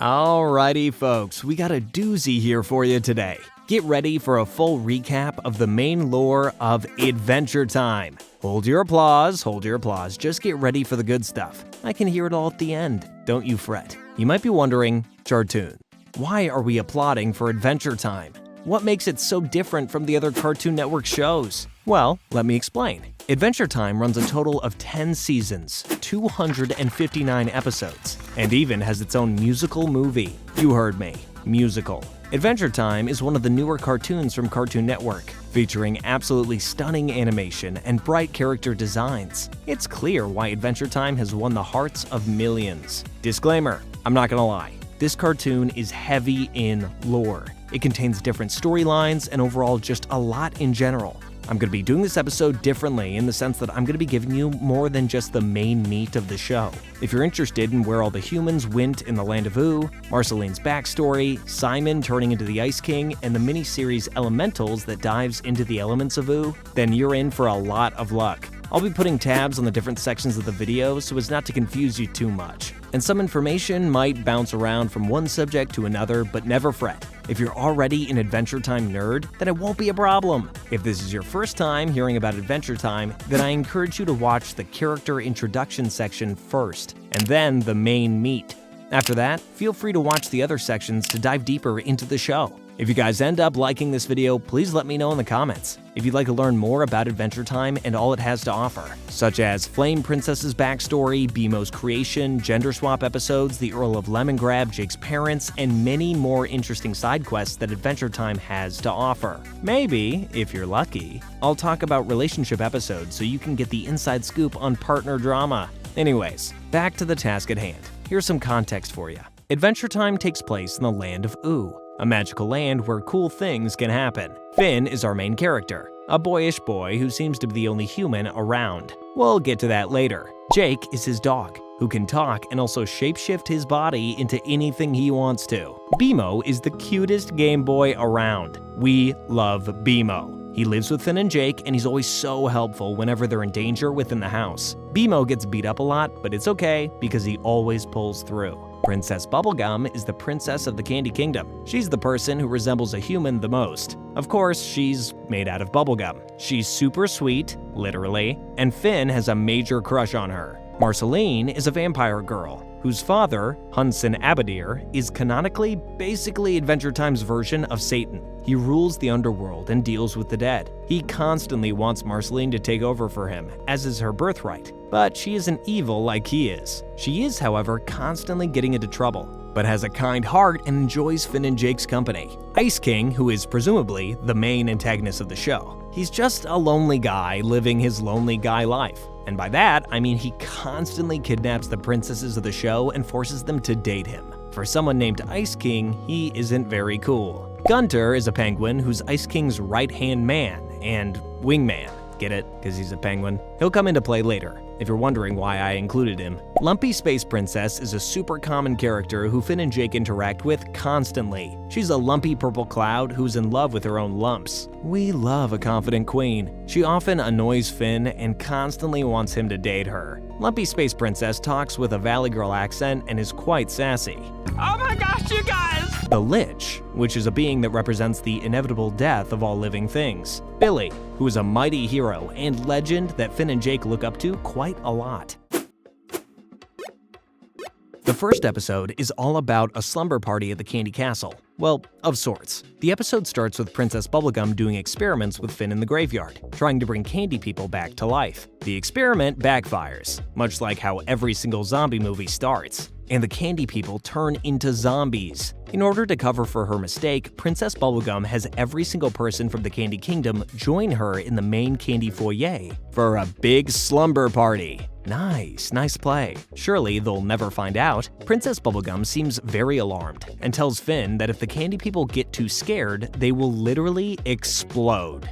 Alrighty folks, we got a doozy here for you today. Get ready for a full recap of the main lore of Adventure Time. Hold your applause, just get ready for the good stuff. I can hear it all at the end, don't you fret. You might be wondering, Chartoon, why are we applauding for Adventure Time? What makes it so different from the other Cartoon Network shows? Well, let me explain. Adventure Time runs a total of 10 seasons, 259 episodes, and even has its own musical movie. You heard me, musical. Adventure Time is one of the newer cartoons from Cartoon Network, featuring absolutely stunning animation and bright character designs. It's clear why Adventure Time has won the hearts of millions. Disclaimer, I'm not gonna lie, this cartoon is heavy in lore. It contains different storylines and overall just a lot in general. I'm going to be doing this episode differently in the sense that I'm going to be giving you more than just the main meat of the show. If you're interested in where all the humans went in the Land of Ooo, Marceline's backstory, Simon turning into the Ice King, and the miniseries Elementals that dives into the elements of Ooo, then you're in for a lot of luck. I'll be putting tabs on the different sections of the video so as not to confuse you too much. And some information might bounce around from one subject to another, but never fret. If you're already an Adventure Time nerd, then it won't be a problem. If this is your first time hearing about Adventure Time, then I encourage you to watch the character introduction section first, and then the main meat. After that, feel free to watch the other sections to dive deeper into the show. If you guys end up liking this video, please let me know in the comments. If you'd like to learn more about Adventure Time and all it has to offer, such as Flame Princess's backstory, BMO's creation, gender swap episodes, the Earl of Lemongrab, Jake's parents, and many more interesting side quests that Adventure Time has to offer. Maybe, if you're lucky, I'll talk about relationship episodes so you can get the inside scoop on partner drama. Anyways, back to the task at hand. Here's some context for you. Adventure Time takes place in the Land of Ooo, a magical land where cool things can happen. Finn is our main character, a boyish boy who seems to be the only human around. We'll get to that later. Jake is his dog, who can talk and also shapeshift his body into anything he wants to. BMO is the cutest Game Boy around. We love BMO. He lives with Finn and Jake, and he's always so helpful whenever they're in danger within the house. BMO gets beat up a lot, but it's okay because he always pulls through. Princess Bubblegum is the princess of the Candy Kingdom. She's the person who resembles a human the most. Of course, she's made out of bubblegum. She's super sweet, literally, and Finn has a major crush on her. Marceline is a vampire girl, whose father, Hunson Abadir, is canonically basically Adventure Time's version of Satan. He rules the underworld and deals with the dead. He constantly wants Marceline to take over for him, as is her birthright, but she isn't evil like he is. She is, however, constantly getting into trouble, but has a kind heart and enjoys Finn and Jake's company. Ice King, who is presumably the main antagonist of the show, he's just a lonely guy living his lonely guy life. And by that, I mean he constantly kidnaps the princesses of the show and forces them to date him. For someone named Ice King, he isn't very cool. Gunter is a penguin who's Ice King's right-hand man and wingman. Get it? Because he's a penguin. He'll come into play later, if you're wondering why I included him. Lumpy Space Princess is a super common character who Finn and Jake interact with constantly. She's a lumpy purple cloud who's in love with her own lumps. We love a confident queen. She often annoys Finn and constantly wants him to date her. Lumpy Space Princess talks with a Valley Girl accent and is quite sassy. Oh my gosh, you guys! The Lich, which is a being that represents the inevitable death of all living things. Billy, who is a mighty hero and legend that Finn and Jake look up to quite a lot. The first episode is all about a slumber party at the Candy Castle. Well, of sorts. The episode starts with Princess Bubblegum doing experiments with Finn in the graveyard, trying to bring candy people back to life. The experiment backfires, much like how every single zombie movie starts, and the candy people turn into zombies. In order to cover for her mistake, Princess Bubblegum has every single person from the Candy Kingdom join her in the main candy foyer for a big slumber party. Nice play. Surely they'll never find out. Princess Bubblegum seems very alarmed and tells Finn that if the candy people get too scared, they will literally explode.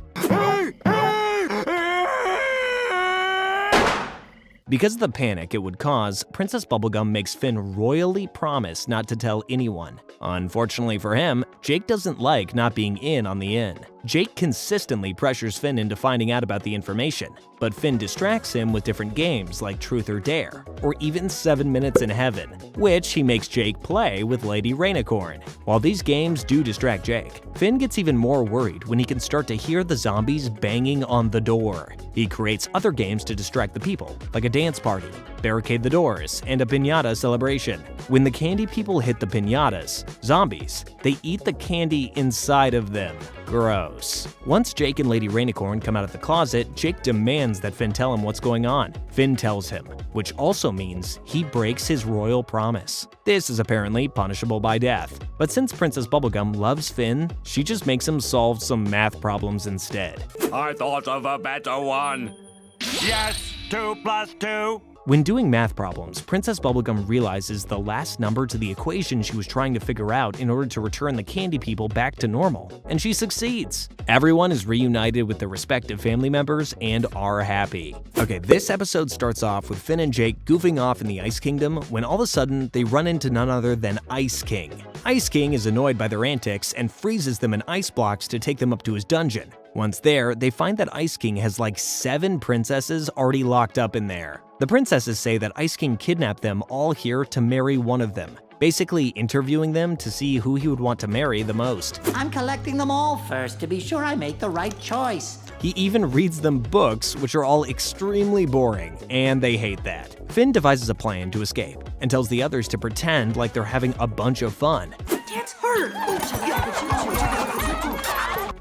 Because of the panic it would cause, Princess Bubblegum makes Finn royally promise not to tell anyone. Unfortunately for him, Jake doesn't like not being in on the in. Jake consistently pressures Finn into finding out about the information, but Finn distracts him with different games like Truth or Dare, or even 7 Minutes in Heaven, which he makes Jake play with Lady Rainicorn. While these games do distract Jake, Finn gets even more worried when he can start to hear the zombies banging on the door. He creates other games to distract the people, like a dance party, barricade the doors, and a piñata celebration. When the candy people hit the piñatas, zombies, they eat the candy inside of them. Gross. Once Jake and Lady Rainicorn come out of the closet, Jake demands that Finn tell him what's going on. Finn tells him, which also means he breaks his royal promise. This is apparently punishable by death. But since Princess Bubblegum loves Finn, she just makes him solve some math problems instead. I thought of a better one. Yes, 2 plus 2. When doing math problems, Princess Bubblegum realizes the last number to the equation she was trying to figure out in order to return the candy people back to normal, and she succeeds. Everyone is reunited with their respective family members and are happy. Okay, this episode starts off with Finn and Jake goofing off in the Ice Kingdom when all of a sudden they run into none other than Ice King. Ice King is annoyed by their antics and freezes them in ice blocks to take them up to his dungeon. Once there, they find that Ice King has like 7 princesses already locked up in there. The princesses say that Ice King kidnapped them all here to marry one of them, basically interviewing them to see who he would want to marry the most. I'm collecting them all first to be sure I make the right choice. He even reads them books, which are all extremely boring, and they hate that. Finn devises a plan to escape and tells the others to pretend like they're having a bunch of fun. That's hurt.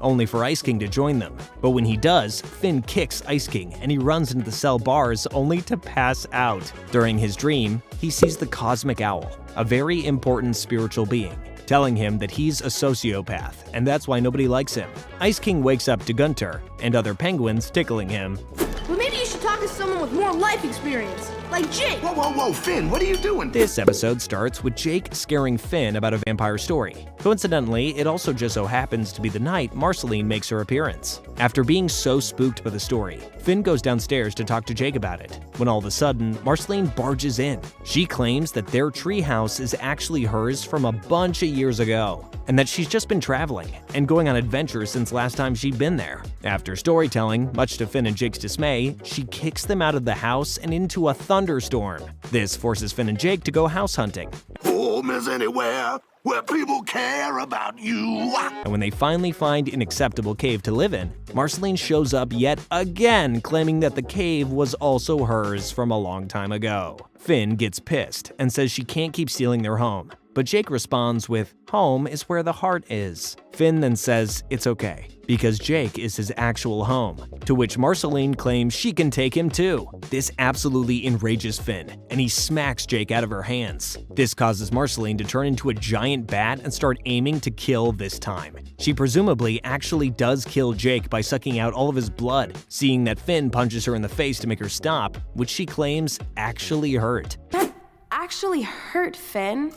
Only for Ice King to join them. But when he does, Finn kicks Ice King and he runs into the cell bars only to pass out. During his dream, he sees the Cosmic Owl, a very important spiritual being, telling him that he's a sociopath and that's why nobody likes him. Ice King wakes up to Gunter and other penguins tickling him. Well, maybe you should talk to someone with more life experience, like Jake. Whoa, Finn, what are you doing? This episode starts with Jake scaring Finn about a vampire story. Coincidentally, it also just so happens to be the night Marceline makes her appearance. After being so spooked by the story, Finn goes downstairs to talk to Jake about it, when all of a sudden, Marceline barges in. She claims that their treehouse is actually hers from a bunch of years ago, and that she's just been traveling and going on adventures since last time she'd been there. After storytelling, much to Finn and Jake's dismay, she kicks them out of the house and into a thunderstorm. This forces Finn and Jake to go house hunting. Home is anywhere where people care about you. And when they finally find an acceptable cave to live in, Marceline shows up yet again, claiming that the cave was also hers from a long time ago. Finn gets pissed and says she can't keep stealing their home, but Jake responds with, "Home is where the heart is." Finn then says it's okay, because Jake is his actual home, to which Marceline claims she can take him too. This absolutely enrages Finn, and he smacks Jake out of her hands. This causes Marceline to turn into a giant bat and start aiming to kill this time. She presumably actually does kill Jake by sucking out all of his blood, seeing that Finn punches her in the face to make her stop, which she claims actually hurt. That actually hurt, Finn.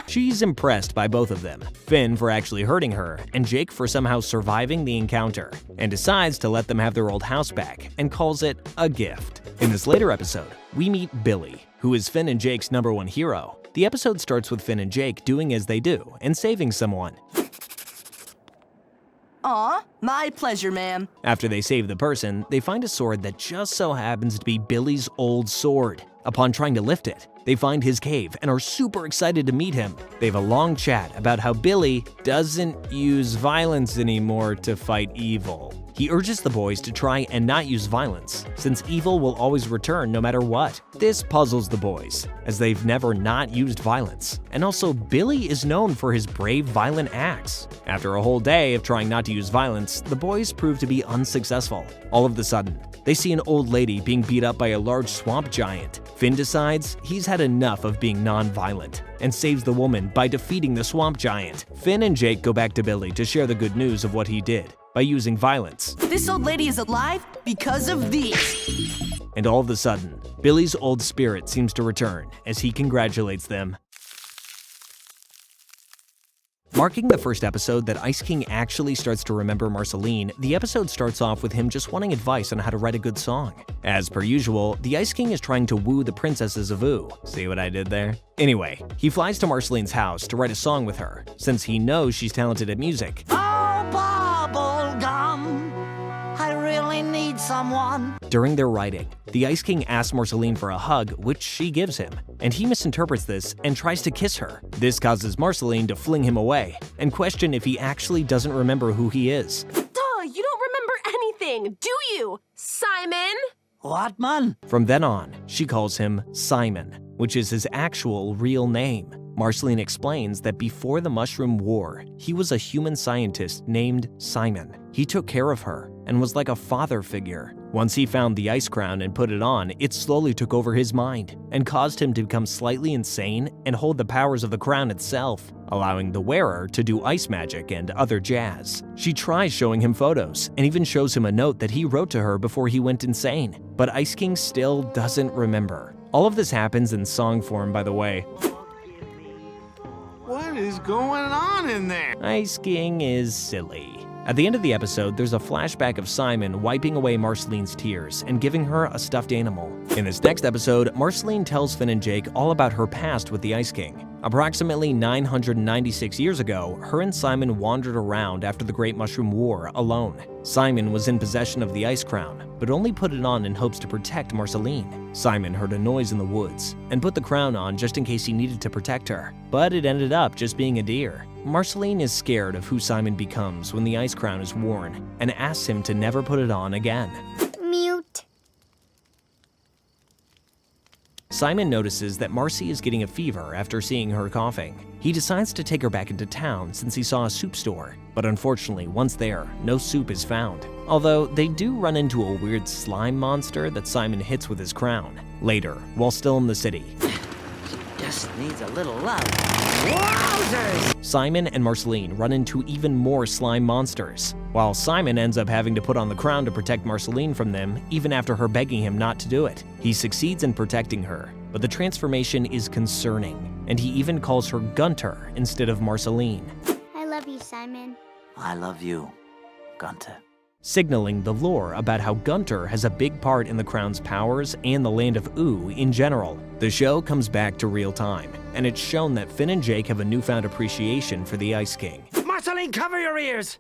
She's impressed by both of them, Finn for actually hurting her, and Jake for somehow surviving the encounter, and decides to let them have their old house back and calls it a gift. In this later episode, we meet Billy, who is Finn and Jake's #1 hero. The episode starts with Finn and Jake doing as they do and saving someone. Aw, my pleasure, ma'am. After they save the person, they find a sword that just so happens to be Billy's old sword. Upon trying to lift it, they find his cave and are super excited to meet him. They have a long chat about how Billy doesn't use violence anymore to fight evil. He urges the boys to try and not use violence, since evil will always return no matter what. This puzzles the boys, as they've never not used violence. And also, Billy is known for his brave, violent acts. After a whole day of trying not to use violence, the boys prove to be unsuccessful. All of a sudden, they see an old lady being beat up by a large swamp giant. Finn decides he's had enough of being non-violent and saves the woman by defeating the swamp giant. Finn and Jake go back to Billy to share the good news of what he did by using violence. This old lady is alive because of these. And all of a sudden, Billy's old spirit seems to return as he congratulates them. Marking the first episode that Ice King actually starts to remember Marceline, the episode starts off with him just wanting advice on how to write a good song. As per usual, the Ice King is trying to woo the princesses of Ooo. See what I did there? Anyway, he flies to Marceline's house to write a song with her, since he knows she's talented at music. Oh boy! bubble gum. I really need someone. During their riding, the Ice King asks Marceline for a hug, which she gives him, and he misinterprets this and tries to kiss her. This causes Marceline to fling him away and question if he actually doesn't remember who he is. Duh, you don't remember anything, do you, Simon? What, man? From then on, she calls him Simon, which is his actual real name. Marceline explains that before the Mushroom War, he was a human scientist named Simon. He took care of her and was like a father figure. Once he found the ice crown and put it on, it slowly took over his mind and caused him to become slightly insane and hold the powers of the crown itself, allowing the wearer to do ice magic and other jazz. She tries showing him photos and even shows him a note that he wrote to her before he went insane, but Ice King still doesn't remember. All of this happens in song form, by the way. What is going on in there? Ice King is silly. At the end of the episode, there's a flashback of Simon wiping away Marceline's tears and giving her a stuffed animal. In this next episode, Marceline tells Finn and Jake all about her past with the Ice King. Approximately 996 years ago, her and Simon wandered around after the Great Mushroom War alone. Simon was in possession of the Ice Crown, but only put it on in hopes to protect Marceline. Simon heard a noise in the woods and put the crown on just in case he needed to protect her, but it ended up just being a deer. Marceline is scared of who Simon becomes when the Ice Crown is worn and asks him to never put it on again. Mute. Simon notices that Marcy is getting a fever after seeing her coughing. He decides to take her back into town since he saw a soup store, but unfortunately, once there, no soup is found. Although they do run into a weird slime monster that Simon hits with his crown. Later, while still in the city, Just needs a little love. Wowzers! Simon and Marceline run into even more slime monsters, while Simon ends up having to put on the crown to protect Marceline from them, even after her begging him not to do it. He succeeds in protecting her, but the transformation is concerning, and he even calls her Gunter instead of Marceline, I love you, Simon. I love you, Gunter. signaling the lore about how Gunter has a big part in the crown's powers and the land of Ooo in general. The show comes back to real time, and it's shown that Finn and Jake have a newfound appreciation for the Ice King. Marceline, cover your ears!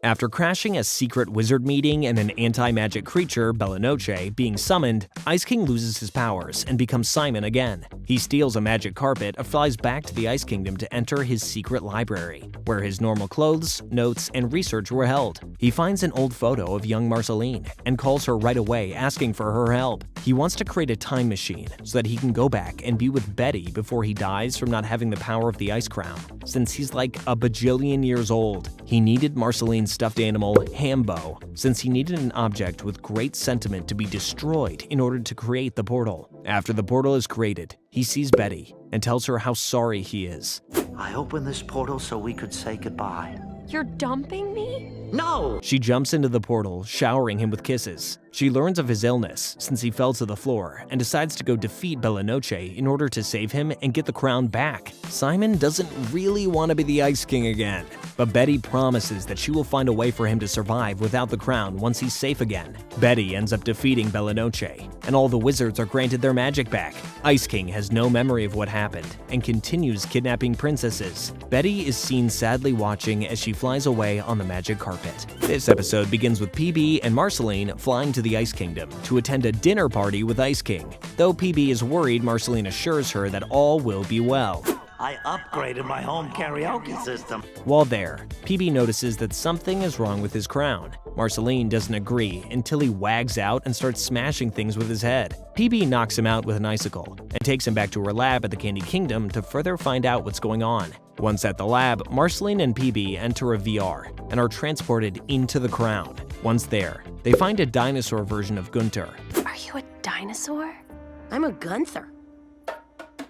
After crashing a secret wizard meeting and an anti-magic creature, Bella Noche, being summoned, Ice King loses his powers and becomes Simon again. He steals a magic carpet and flies back to the Ice Kingdom to enter his secret library, where his normal clothes, notes, and research were held. He finds an old photo of young Marceline and calls her right away, asking for her help. He wants to create a time machine so that he can go back and be with Betty before he dies from not having the power of the Ice Crown. Since he's like a bajillion years old, he needed Marceline's stuffed animal, Hambo, since he needed an object with great sentiment to be destroyed in order to create the portal. After the portal is created, he sees Betty and tells her how sorry he is. I opened this portal so we could say goodbye. You're dumping me? No! She jumps into the portal, showering him with kisses. She learns of his illness since he fell to the floor and decides to go defeat Bella Noche in order to save him and get the crown back. Simon doesn't really want to be the Ice King again, but Betty promises that she will find a way for him to survive without the crown once he's safe again. Betty ends up defeating Bella Noche, and all the wizards are granted their magic back. Ice King has no memory of what happened and continues kidnapping princesses. Betty is seen sadly watching as she flies away on the magic carpet. This episode begins with PB and Marceline flying to the Ice Kingdom to attend a dinner party with Ice King. Though PB is worried, Marceline assures her that all will be well. I upgraded my home karaoke system. While there, PB notices that something is wrong with his crown. Marceline doesn't agree until he wags out and starts smashing things with his head. PB knocks him out with an icicle and takes him back to her lab at the Candy Kingdom to further find out what's going on. Once at the lab, Marceline and PB enter a VR and are transported into the crown. Once there, they find a dinosaur version of Gunter Are you a dinosaur? I'm a Gunther.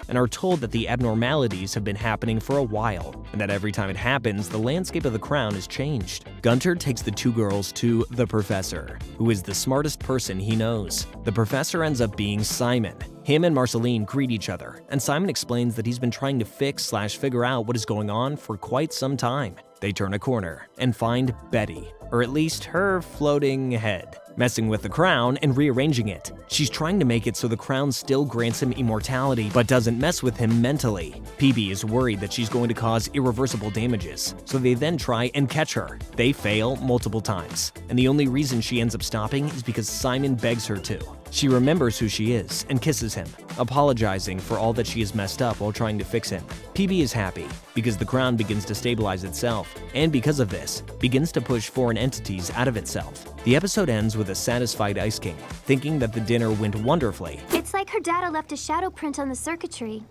and are told that the abnormalities have been happening for a while, and that every time it happens, the landscape of the crown is changed. Gunter takes the two girls to the Professor, who is the smartest person he knows. The Professor ends up being Simon. Him and Marceline greet each other, and Simon explains that he's been trying to figure out what is going on for quite some time. They turn a corner and find Betty, or at least her floating head. messing with the crown and rearranging it. She's trying to make it so the crown still grants him immortality but doesn't mess with him mentally. Peebee is worried that she's going to cause irreversible damages, so they then try and catch her. They fail multiple times, and the only reason she ends up stopping is because Simon begs her to. She remembers who she is and kisses him, apologizing for all that she has messed up while trying to fix him. Peebee is happy because the crown begins to stabilize itself, and because of this, begins to push foreign entities out of itself. The episode ends with a satisfied Ice King, thinking that the dinner went wonderfully, It's like her data left a shadow print on the circuitry.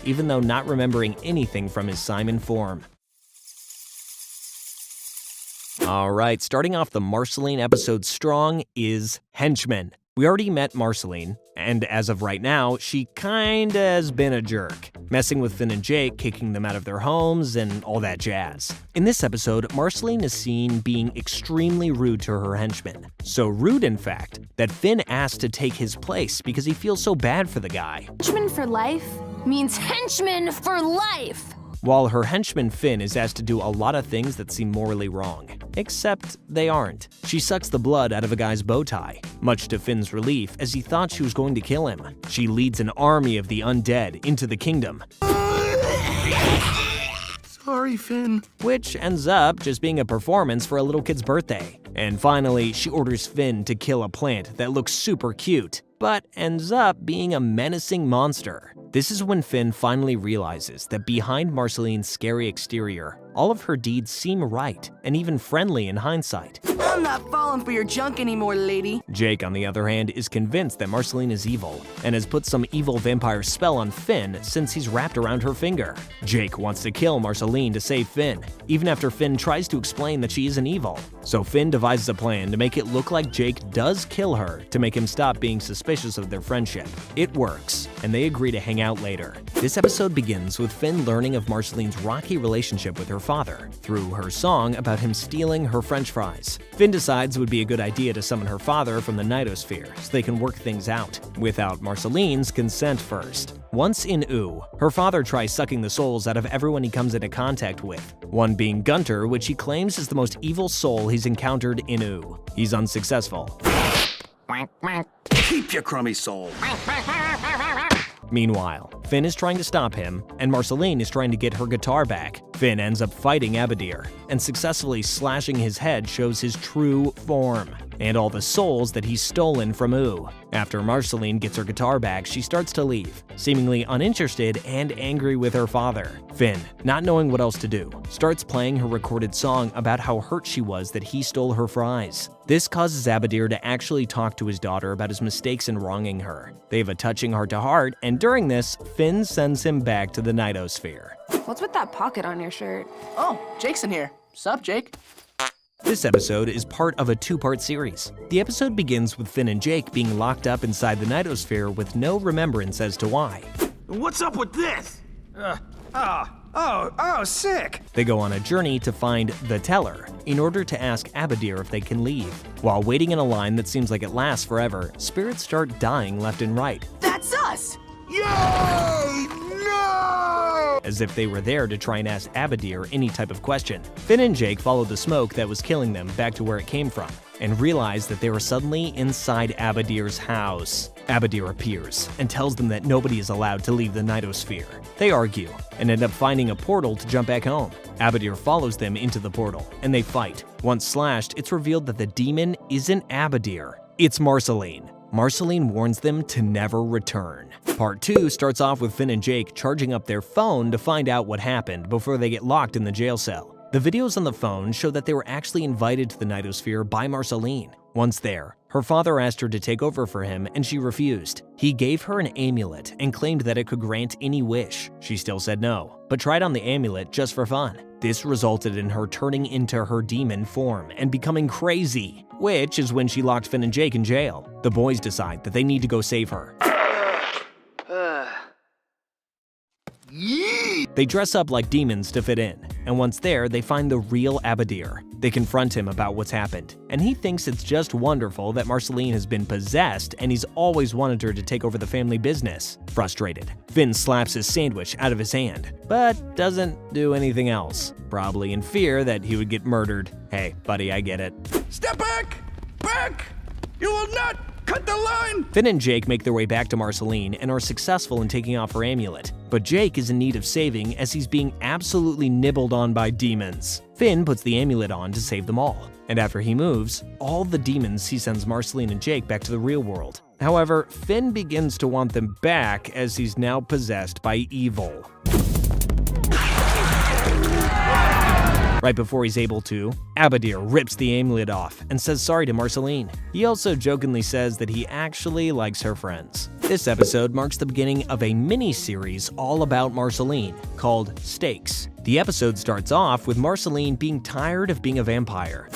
even though not remembering anything from his Simon form. Alright, starting off the Marceline episode strong is Henchman. We already met Marceline, and as of right now, she kinda has been a jerk, messing with Finn and Jake, kicking them out of their homes, and all that jazz. In this episode, Marceline is seen being extremely rude to her henchmen. So rude, in fact, that Finn asked to take his place because he feels so bad for the guy. Henchman for life means henchman for life. While her henchman Finn is asked to do a lot of things that seem morally wrong. Except they aren't. She sucks the blood out of a guy's bow tie, much to Finn's relief as he thought she was going to kill him. She leads an army of the undead into the kingdom, Sorry, Finn. which ends up just being a performance for a little kid's birthday. And finally, she orders Finn to kill a plant that looks super cute, but ends up being a menacing monster. This is when Finn finally realizes that behind Marceline's scary exterior, all of her deeds seem right and even friendly in hindsight. I'm not falling for your junk anymore, lady. Jake, on the other hand, is convinced that Marceline is evil and has put some evil vampire spell on Finn since he's wrapped around her finger. Jake wants to kill Marceline to save Finn, even after Finn tries to explain that she isn't evil. So Finn devises a plan to make it look like Jake does kill her to make him stop being suspicious of their friendship. It works, and they agree to hang out later. This episode begins with Finn learning of Marceline's rocky relationship with her father through her song about him stealing her french fries. Finn decides it would be a good idea to summon her father from the Nightosphere so they can work things out, without Marceline's consent first. Once in Ooh, her father tries sucking the souls out of everyone he comes into contact with, one being Gunter, which he claims is the most evil soul he's encountered in Ooh. He's unsuccessful. Keep your crummy soul. Meanwhile, Finn is trying to stop him, and Marceline is trying to get her guitar back. Finn ends up fighting Abadir, and successfully slashing his head shows his true form, and all the souls that he's stolen from Ooh. After Marceline gets her guitar back, she starts to leave, seemingly uninterested and angry with her father. Finn, not knowing what else to do, starts playing her recorded song about how hurt she was that he stole her fries. This causes Abadir to actually talk to his daughter about his mistakes in wronging her. They have a touching heart-to-heart, and during this, Finn sends him back to the Nightosphere. What's with that pocket on your shirt? Oh, Jake's in here. Sup, Jake? This episode is part of a two-part series. The episode begins with Finn and Jake being locked up inside the Nightosphere with no remembrance as to why. What's up with this? Sick. They go on a journey to find the Teller in order to ask Abadir if they can leave. While waiting in a line that seems like it lasts forever, spirits start dying left and right, That's us! Yay! No! as if they were there to try and ask Abadir any type of question. Finn and Jake follow the smoke that was killing them back to where it came from, and realize that they were suddenly inside Abadir's house. Abadir appears and tells them that nobody is allowed to leave the Nightosphere. They argue and end up finding a portal to jump back home. Abadir follows them into the portal, and they fight. Once slashed, it's revealed that the demon isn't Abadir, it's Marceline. Marceline warns them to never return. Part 2 starts off with Finn and Jake charging up their phone to find out what happened before they get locked in the jail cell. The videos on the phone show that they were actually invited to the Nightosphere by Marceline. Once there, her father asked her to take over for him and she refused. He gave her an amulet and claimed that it could grant any wish. She still said no, but tried on the amulet just for fun. This resulted in her turning into her demon form and becoming crazy, which is when she locked Finn and Jake in jail. The boys decide that they need to go save her. They dress up like demons to fit in, and once there, they find the real Abadir. They confront him about what's happened, and he thinks it's just wonderful that Marceline has been possessed and he's always wanted her to take over the family business. Frustrated, Finn slaps his sandwich out of his hand, but doesn't do anything else, probably in fear that he would get murdered. Hey, buddy, I get it. Step back! Back! You will not cut the line! Finn and Jake make their way back to Marceline and are successful in taking off her amulet. But Jake is in need of saving as he's being absolutely nibbled on by demons. Finn puts the amulet on to save them all. And after he moves, all the demons he sends Marceline and Jake back to the real world. However, Finn begins to want them back as he's now possessed by evil. Right before he's able to, Abadir rips the amulet off and says sorry to Marceline. He also jokingly says that he actually likes her friends. This episode marks the beginning of a mini-series all about Marceline, called Stakes. The episode starts off with Marceline being tired of being a vampire.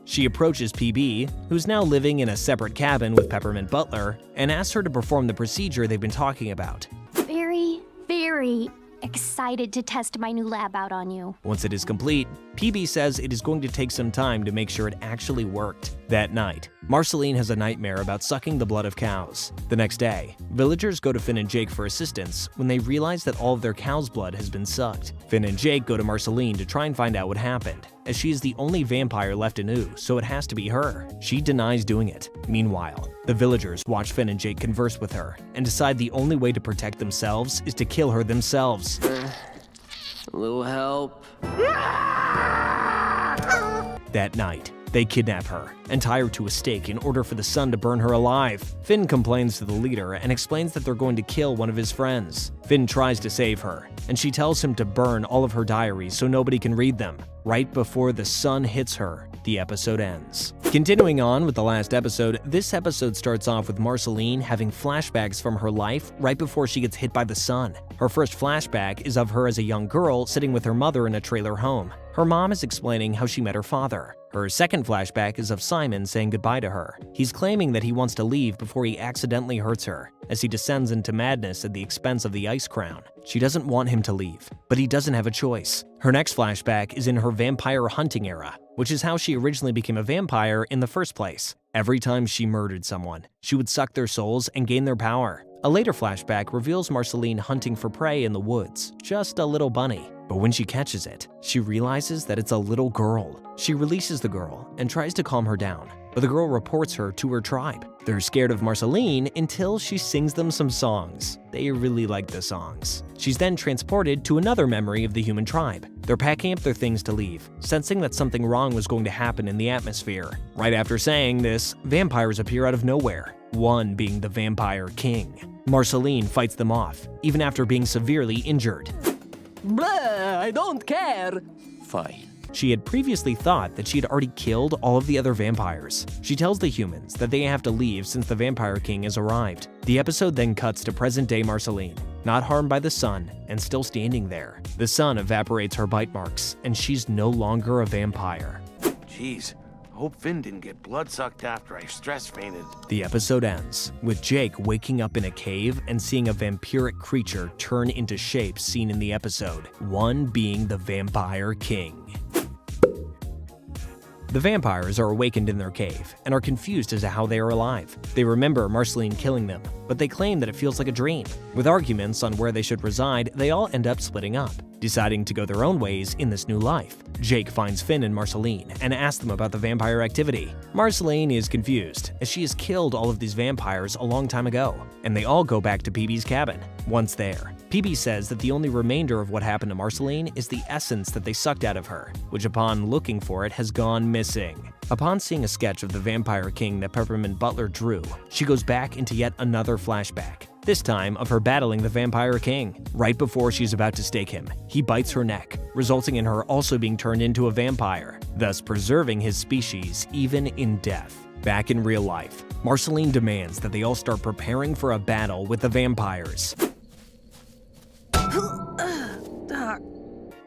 She approaches PB, who's now living in a separate cabin with Peppermint Butler, and asks her to perform the procedure they've been talking about. Very excited to test my new lab out on you. Once it is complete, PB says it is going to take some time to make sure it actually worked. That night, Marceline has a nightmare about sucking the blood of cows. The next day, villagers go to Finn and Jake for assistance when they realize that all of their cow's blood has been sucked. Finn and Jake go to Marceline to try and find out what happened, as she is the only vampire left in Ooh, so it has to be her. She denies doing it. Meanwhile, the villagers watch Finn and Jake converse with her and decide the only way to protect themselves is to kill her themselves. A little help. That night, they kidnap her and tie her to a stake in order for the sun to burn her alive. Finn complains to the leader and explains that they're going to kill one of his friends. Finn tries to save her, and she tells him to burn all of her diaries so nobody can read them. Right before the sun hits her, the episode ends. Continuing on with the last episode, this episode starts off with Marceline having flashbacks from her life right before she gets hit by the sun. Her first flashback is of her as a young girl sitting with her mother in a trailer home. Her mom is explaining how she met her father. Her second flashback is of Simon saying goodbye to her. He's claiming that he wants to leave before he accidentally hurts her, as he descends into madness at the expense of the Ice Crown. She doesn't want him to leave, but he doesn't have a choice. Her next flashback is in her vampire hunting era, which is how she originally became a vampire in the first place. Every time she murdered someone, she would suck their souls and gain their power. A later flashback reveals Marceline hunting for prey in the woods, just a little bunny. But when she catches it, she realizes that it's a little girl. She releases the girl and tries to calm her down, but the girl reports her to her tribe. They're scared of Marceline until she sings them some songs. They really like the songs. She's then transported to another memory of the human tribe. They're packing up their things to leave, sensing that something wrong was going to happen in the atmosphere. Right after saying this, vampires appear out of nowhere, one being the Vampire King. Marceline fights them off, even after being severely injured. Blah, I don't care. Fine. She had previously thought that she had already killed all of the other vampires. She tells the humans that they have to leave since the Vampire King has arrived. The episode then cuts to present-day Marceline, not harmed by the sun and still standing there. The sun evaporates her bite marks, and she's no longer a vampire. Jeez, I hope Finn didn't get blood-sucked after I stress fainted. The episode ends with Jake waking up in a cave and seeing a vampiric creature turn into shapes seen in the episode, one being the Vampire King. The vampires are awakened in their cave and are confused as to how they are alive. They remember Marceline killing them, but they claim that it feels like a dream. With arguments on where they should reside, they all end up splitting up, deciding to go their own ways in this new life. Jake finds Finn and Marceline and asks them about the vampire activity. Marceline is confused, as she has killed all of these vampires a long time ago, and they all go back to PB's cabin. Once there, PB says that the only remainder of what happened to Marceline is the essence that they sucked out of her, which upon looking for it has gone missing. Upon seeing a sketch of the Vampire King that Peppermint Butler drew, she goes back into yet another flashback, this time of her battling the Vampire King. Right before she's about to stake him, he bites her neck, resulting in her also being turned into a vampire, thus preserving his species even in death. Back in real life, Marceline demands that they all start preparing for a battle with the vampires.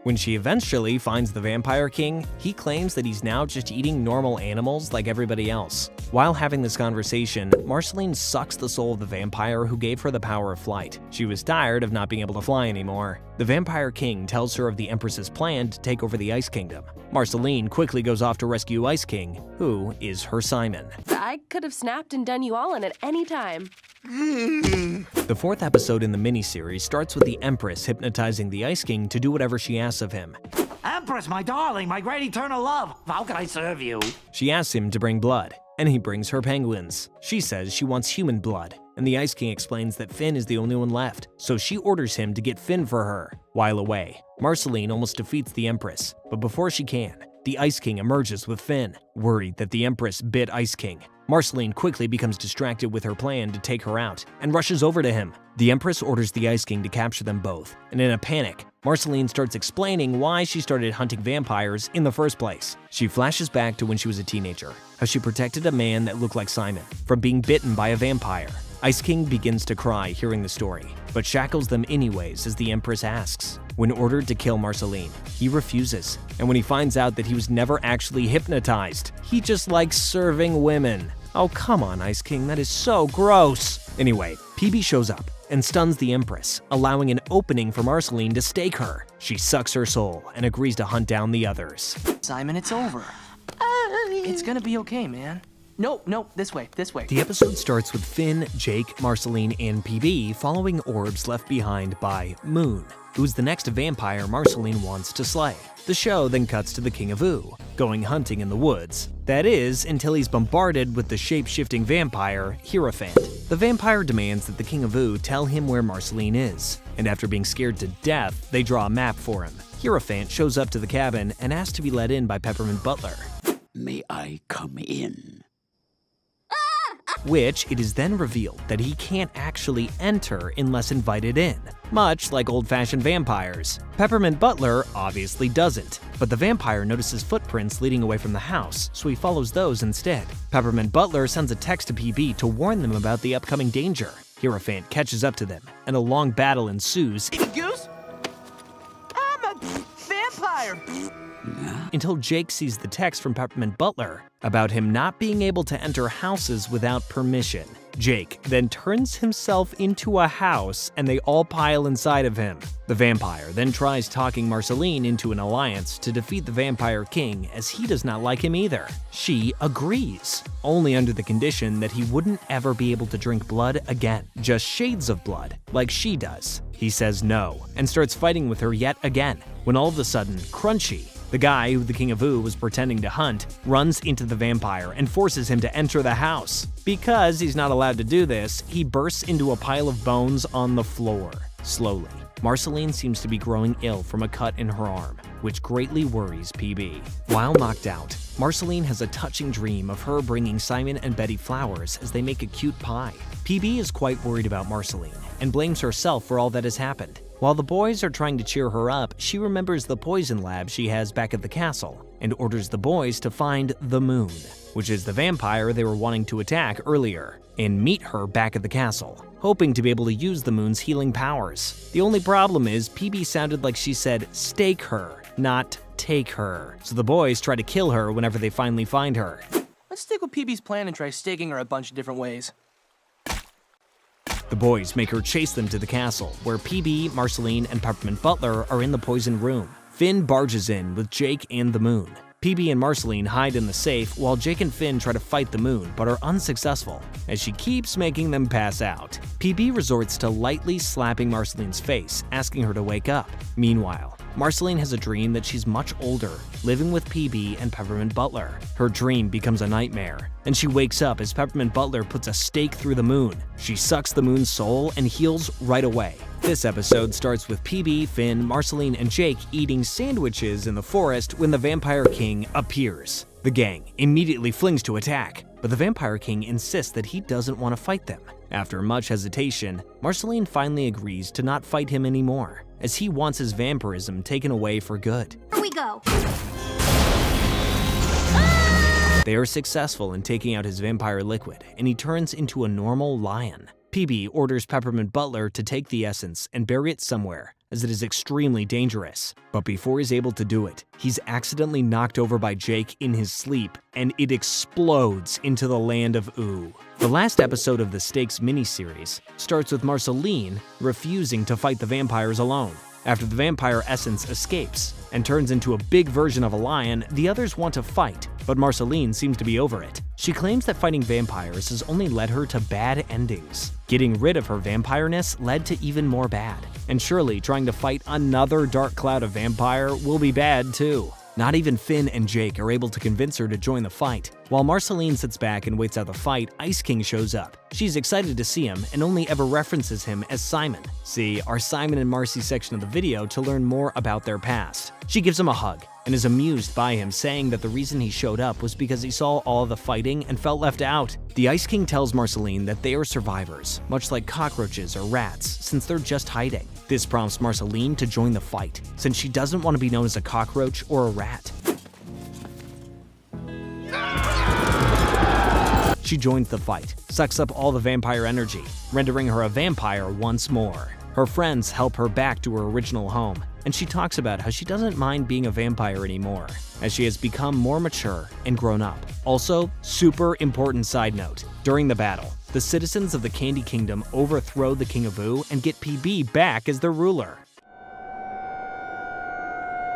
When she eventually finds the Vampire King, he claims that he's now just eating normal animals like everybody else. While having this conversation, Marceline sucks the soul of the vampire who gave her the power of flight. She was tired of not being able to fly anymore. The Vampire King tells her of the Empress's plan to take over the Ice Kingdom. Marceline quickly goes off to rescue Ice King, who is her Simon. I could have snapped and done you all in at any time. The fourth episode in the miniseries starts with the Empress hypnotizing the Ice King to do whatever she asks of him. I'm Empress, my darling, my great eternal love. How can I serve you? She asks him to bring blood, and he brings her penguins. She says she wants human blood, and the Ice King explains that Finn is the only one left, so she orders him to get Finn for her. While away, Marceline almost defeats the Empress, but before she can, the Ice King emerges with Finn. Worried that the Empress bit Ice King, Marceline quickly becomes distracted with her plan to take her out and rushes over to him. The Empress orders the Ice King to capture them both, and in a panic, Marceline starts explaining why she started hunting vampires in the first place. She flashes back to when she was a teenager, how she protected a man that looked like Simon from being bitten by a vampire. Ice King begins to cry hearing the story, but shackles them anyways as the Empress asks. When ordered to kill Marceline, he refuses, and when he finds out that he was never actually hypnotized, he just likes serving women. Oh, come on, Ice King, that is so gross. Anyway, PB shows up and stuns the Empress, allowing an opening for Marceline to stake her. She sucks her soul and agrees to hunt down the others. Simon, it's over. It's gonna be okay, man. No, this way. The episode starts with Finn, Jake, Marceline, and PB following orbs left behind by Moon, who is the next vampire Marceline wants to slay. The show then cuts to the King of Ooh, going hunting in the woods. That is, until he's bombarded with the shape-shifting vampire, Hierophant. The vampire demands that the King of Ooh tell him where Marceline is, and after being scared to death, they draw a map for him. Hierophant shows up to the cabin and asks to be let in by Peppermint Butler. May I come in? Which it is then revealed that he can't actually enter unless invited in, much like old-fashioned vampires. Peppermint Butler obviously doesn't, but the vampire notices footprints leading away from the house, so he follows those instead. Peppermint Butler sends a text to PB to warn them about the upcoming danger. Hierophant catches up to them, and a long battle ensues. Goose? I'm a vampire! Until Jake sees the text from Peppermint Butler about him not being able to enter houses without permission. Jake then turns himself into a house and they all pile inside of him. The vampire then tries talking Marceline into an alliance to defeat the Vampire King as he does not like him either. She agrees, only under the condition that he wouldn't ever be able to drink blood again, just shades of blood, like she does. He says no and starts fighting with her yet again, when all of a sudden, Crunchy, the guy who the King of Ooh was pretending to hunt, runs into the vampire and forces him to enter the house. Because he's not allowed to do this, he bursts into a pile of bones on the floor. Slowly, Marceline seems to be growing ill from a cut in her arm, which greatly worries PB. While knocked out, Marceline has a touching dream of her bringing Simon and Betty flowers as they make a cute pie. PB is quite worried about Marceline and blames herself for all that has happened. While the boys are trying to cheer her up, she remembers the poison lab she has back at the castle and orders the boys to find the Moon, which is the vampire they were wanting to attack earlier, and meet her back at the castle, hoping to be able to use the Moon's healing powers. The only problem is PB sounded like she said stake her, not take her, so the boys try to kill her whenever they finally find her. Let's stick with PB's plan and try staking her a bunch of different ways. The boys make her chase them to the castle, where PB, Marceline, and Peppermint Butler are in the poison room. Finn barges in with Jake and the Moon. PB and Marceline hide in the safe while Jake and Finn try to fight the Moon but are unsuccessful, as she keeps making them pass out. PB resorts to lightly slapping Marceline's face, asking her to wake up. Meanwhile, Marceline has a dream that she's much older, living with PB and Peppermint Butler. Her dream becomes a nightmare, and she wakes up as Peppermint Butler puts a stake through the Moon. She sucks the Moon's soul and heals right away. This episode starts with PB, Finn, Marceline, and Jake eating sandwiches in the forest when the Vampire King appears. The gang immediately flings to attack, but the Vampire King insists that he doesn't want to fight them. After much hesitation, Marceline finally agrees to not fight him anymore, as he wants his vampirism taken away for good. Here we go. They are successful in taking out his vampire liquid, and he turns into a normal lion. PB orders Peppermint Butler to take the essence and bury it somewhere, as it is extremely dangerous. But before he's able to do it, he's accidentally knocked over by Jake in his sleep, and it explodes into the land of Ooh. The last episode of the Stakes miniseries starts with Marceline refusing to fight the vampires alone. After the vampire essence escapes and turns into a big version of a lion, the others want to fight, but Marceline seems to be over it. She claims that fighting vampires has only led her to bad endings. Getting rid of her vampireness led to even more bad. And surely trying to fight another dark cloud of vampire will be bad too. Not even Finn and Jake are able to convince her to join the fight. While Marceline sits back and waits out the fight, Ice King shows up. She's excited to see him and only ever references him as Simon. See our Simon and Marcy section of the video to learn more about their past. She gives him a hug and is amused by him, saying that the reason he showed up was because he saw all the fighting and felt left out. The Ice King tells Marceline that they are survivors, much like cockroaches or rats, since they're just hiding. This prompts Marceline to join the fight, since she doesn't want to be known as a cockroach or a rat. She joins the fight, sucks up all the vampire energy, rendering her a vampire once more. Her friends help her back to her original home, and she talks about how she doesn't mind being a vampire anymore, as she has become more mature and grown up. Also, super important side note, during the battle, the citizens of the Candy Kingdom overthrow the King of Boo and get PB back as their ruler.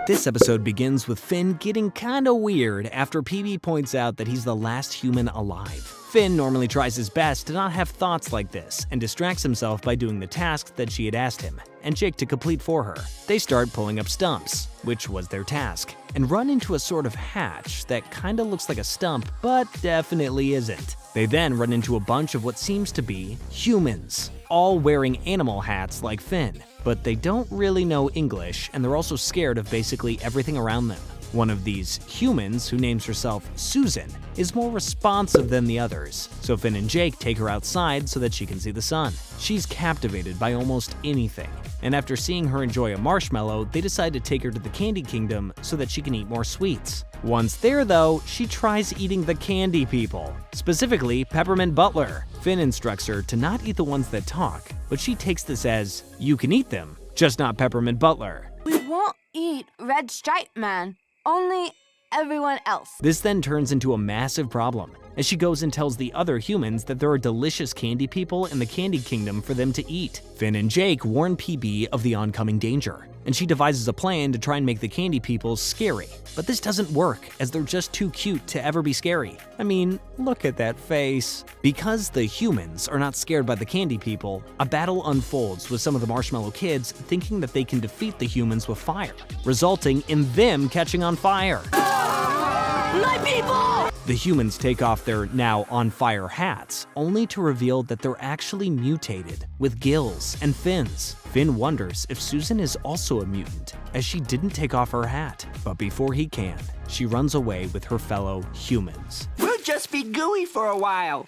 This episode begins with Finn getting kinda weird after PB points out that he's the last human alive. Finn normally tries his best to not have thoughts like this and distracts himself by doing the tasks that she had asked him and Jake to complete for her. They start pulling up stumps, which was their task, and run into a sort of hatch that kinda looks like a stump but definitely isn't. They then run into a bunch of what seems to be humans, all wearing animal hats like Finn, but they don't really know English and they're also scared of basically everything around them. One of these humans, who names herself Susan, is more responsive than the others, so Finn and Jake take her outside so that she can see the sun. She's captivated by almost anything, and after seeing her enjoy a marshmallow, they decide to take her to the Candy Kingdom so that she can eat more sweets. Once there though, she tries eating the candy people, specifically Peppermint Butler. Finn instructs her to not eat the ones that talk, but she takes this as, you can eat them, just not Peppermint Butler. We won't eat Red Stripe Man. Only everyone else. This then turns into a massive problem, as she goes and tells the other humans that there are delicious candy people in the Candy Kingdom for them to eat. Finn and Jake warn PB of the oncoming danger, and she devises a plan to try and make the candy people scary. But this doesn't work, as they're just too cute to ever be scary. I mean, look at that face. Because the humans are not scared by the candy people, a battle unfolds with some of the Marshmallow Kids thinking that they can defeat the humans with fire, resulting in them catching on fire. My people! The humans take off their now on fire hats, only to reveal that they're actually mutated, with gills and fins. Finn wonders if Susan is also a mutant, as she didn't take off her hat. But before he can, she runs away with her fellow humans. We'll just be gooey for a while.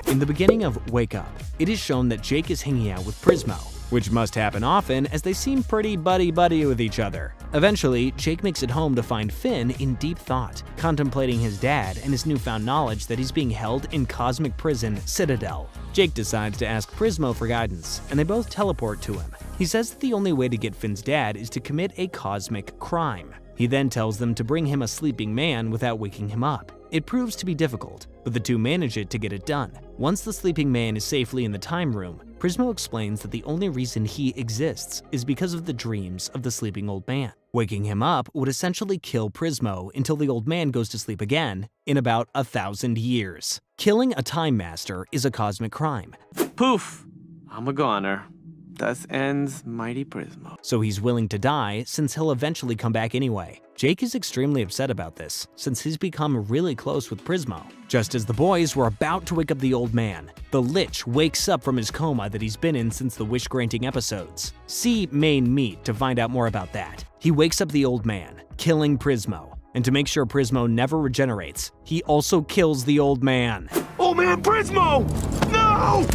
In the beginning of Wake Up, it is shown that Jake is hanging out with Prismo, which must happen often as they seem pretty buddy-buddy with each other. Eventually, Jake makes it home to find Finn in deep thought, contemplating his dad and his newfound knowledge that he's being held in cosmic prison Citadel. Jake decides to ask Prismo for guidance, and they both teleport to him. He says that the only way to get Finn's dad is to commit a cosmic crime. He then tells them to bring him a sleeping man without waking him up. It proves to be difficult, but the two manage it to get it done. Once the sleeping man is safely in the time room, Prismo explains that the only reason he exists is because of the dreams of the sleeping old man. Waking him up would essentially kill Prismo until the old man goes to sleep again in about 1,000 years. Killing a Time Master is a cosmic crime. Poof! I'm a goner. Thus ends Mighty Prismo. So he's willing to die since he'll eventually come back anyway. Jake is extremely upset about this, since he's become really close with Prismo. Just as the boys were about to wake up the old man, the Lich wakes up from his coma that he's been in since the wish-granting episodes. See Main Meat to find out more about that. He wakes up the old man, killing Prismo. And to make sure Prismo never regenerates, he also kills the old man. Oh man, Prismo! No!